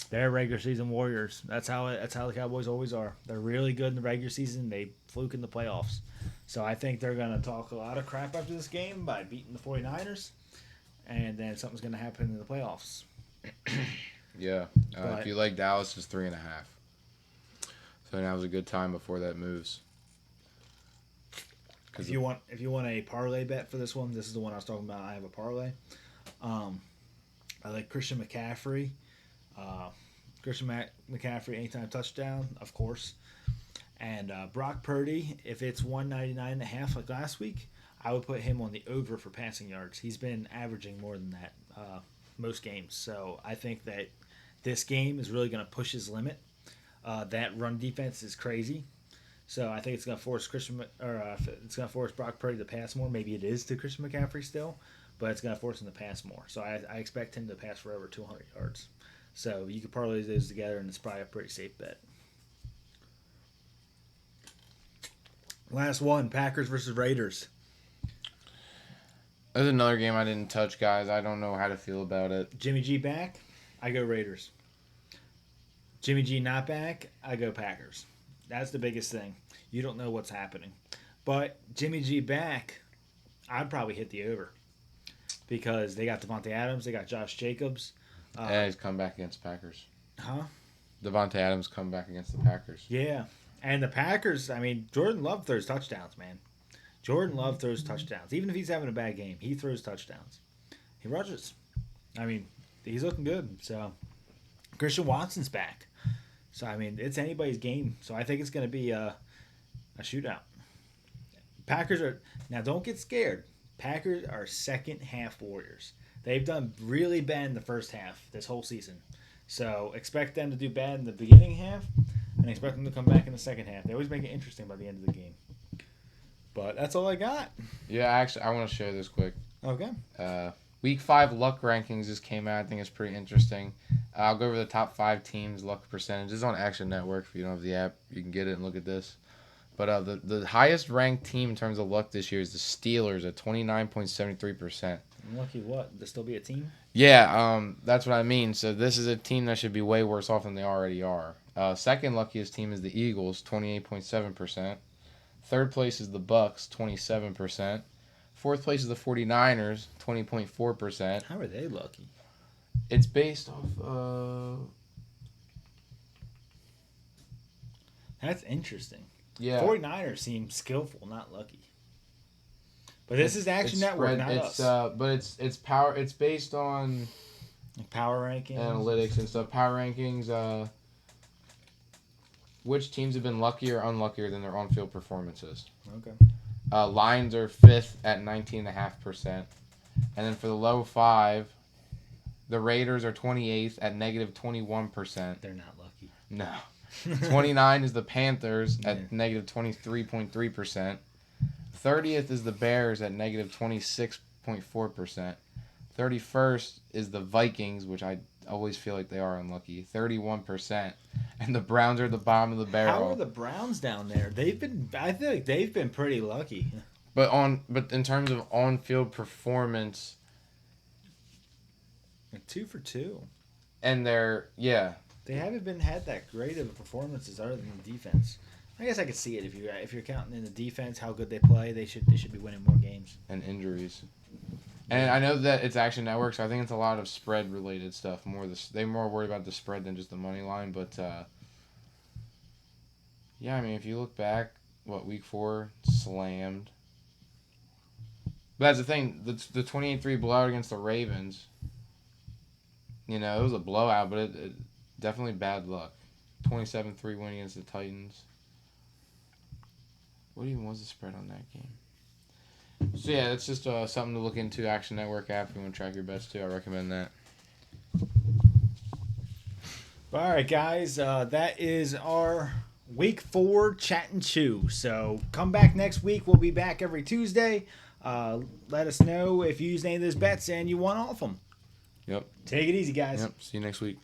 A: They're regular season warriors. That's how the Cowboys always are. They're really good in the regular season. They fluke in the playoffs. So I think they're going to talk a lot of crap after this game by beating the 49ers, and then something's going to happen in the playoffs.
B: yeah. If you like Dallas, it's 3.5. So now's a good time before that moves.
A: If you want a parlay bet for this one, this is the one I was talking about. I have a parlay. I like Christian McCaffrey. McCaffrey anytime touchdown, of course. And Brock Purdy, if it's 199.5 like last week, I would put him on the over for passing yards. He's been averaging more than that most games. So I think that this game is really going to push his limit. That run defense is crazy. So I think it's going to force it's going to force Brock Purdy to pass more. Maybe it is to Christian McCaffrey still, but it's going to force him to pass more. So I expect him to pass for over 200 yards. So you could parlay those together, and it's probably a pretty safe bet. Last one, Packers versus Raiders.
B: There's another game I didn't touch, guys. I don't know how to feel about it.
A: Jimmy G back, I go Raiders. Jimmy G not back, I go Packers. That's the biggest thing. You don't know what's happening. But Jimmy G back, I'd probably hit the over. Because they got Devontae Adams, they got Josh Jacobs.
B: Yeah, he's come back against Packers.
A: Huh?
B: Devontae Adams come back against the Packers.
A: Yeah. And the Packers, I mean, Jordan Love throws touchdowns, man. Jordan Love throws touchdowns. Even if he's having a bad game, he throws touchdowns. He rushes. I mean, he's looking good. So, Christian Watson's back. So, I mean, it's anybody's game. So, I think it's going to be a shootout. Packers are... Now, don't get scared. Packers are second-half warriors. They've done really bad in the first half this whole season. So, expect them to do bad in the beginning half and expect them to come back in the second half. They always make it interesting by the end of the game. But that's all I got.
B: Yeah, actually, I want to share this quick.
A: Okay.
B: Week 5 luck rankings just came out. I think it's pretty interesting. I'll go over the top 5 teams' luck percentages on Action Network. If you don't have the app, you can get it and look at this. But the highest ranked team in terms of luck this year is the Steelers at 29.73%.
A: Lucky what? There'll still be a team?
B: Yeah, that's what I mean. So this is a team that should be way worse off than they already are. Second luckiest team is the Eagles, 28.7%. Third place is the Bucks, 27%. Fourth place is the 49ers, 20.4%.
A: How are they lucky?
B: It's based off
A: That's interesting.
B: yeah.
A: 49ers seem skillful, not lucky. But this is Action Network, not us.
B: But it's power. It's based on
A: Power rankings.
B: analytics and stuff. Power rankings. Which teams have been luckier or unluckier than their on-field performances?
A: Okay.
B: Lions are 5th at 19.5%, and then for the low 5, the Raiders are 28th at -21%.
A: They're not lucky.
B: No. 29 is the Panthers at -23.3%. 30th is the Bears at -26.4%. 31st is the Vikings, which I always feel like they are unlucky, 31%. And the Browns are the bottom of the barrel.
A: How are the Browns down there? I feel like they've been pretty lucky.
B: But in terms of on-field performance,
A: 2 for 2.
B: and
A: They haven't had that great of performances other than the defense. I guess I could see it if you're counting in the defense how good they play. They should be winning more games.
B: and injuries. And I know that it's Action Network, so I think it's a lot of spread related stuff. They're more worried about the spread than just the money line. But yeah, I mean, if you look back, week 4 slammed. But that's the thing. The 28-3 blowout against the Ravens. It was a blowout, but it definitely bad luck. 27-3 win against the Titans. What even was the spread on that game? So yeah, it's just something to look into. Action Network app. If you want to track your bets too, I recommend that.
A: All right, guys, that is our week 4 chat and chew. So come back next week. We'll be back every Tuesday. Let us know if you used any of those bets and you won all of them.
B: Yep.
A: Take it easy, guys.
B: Yep. See you next week.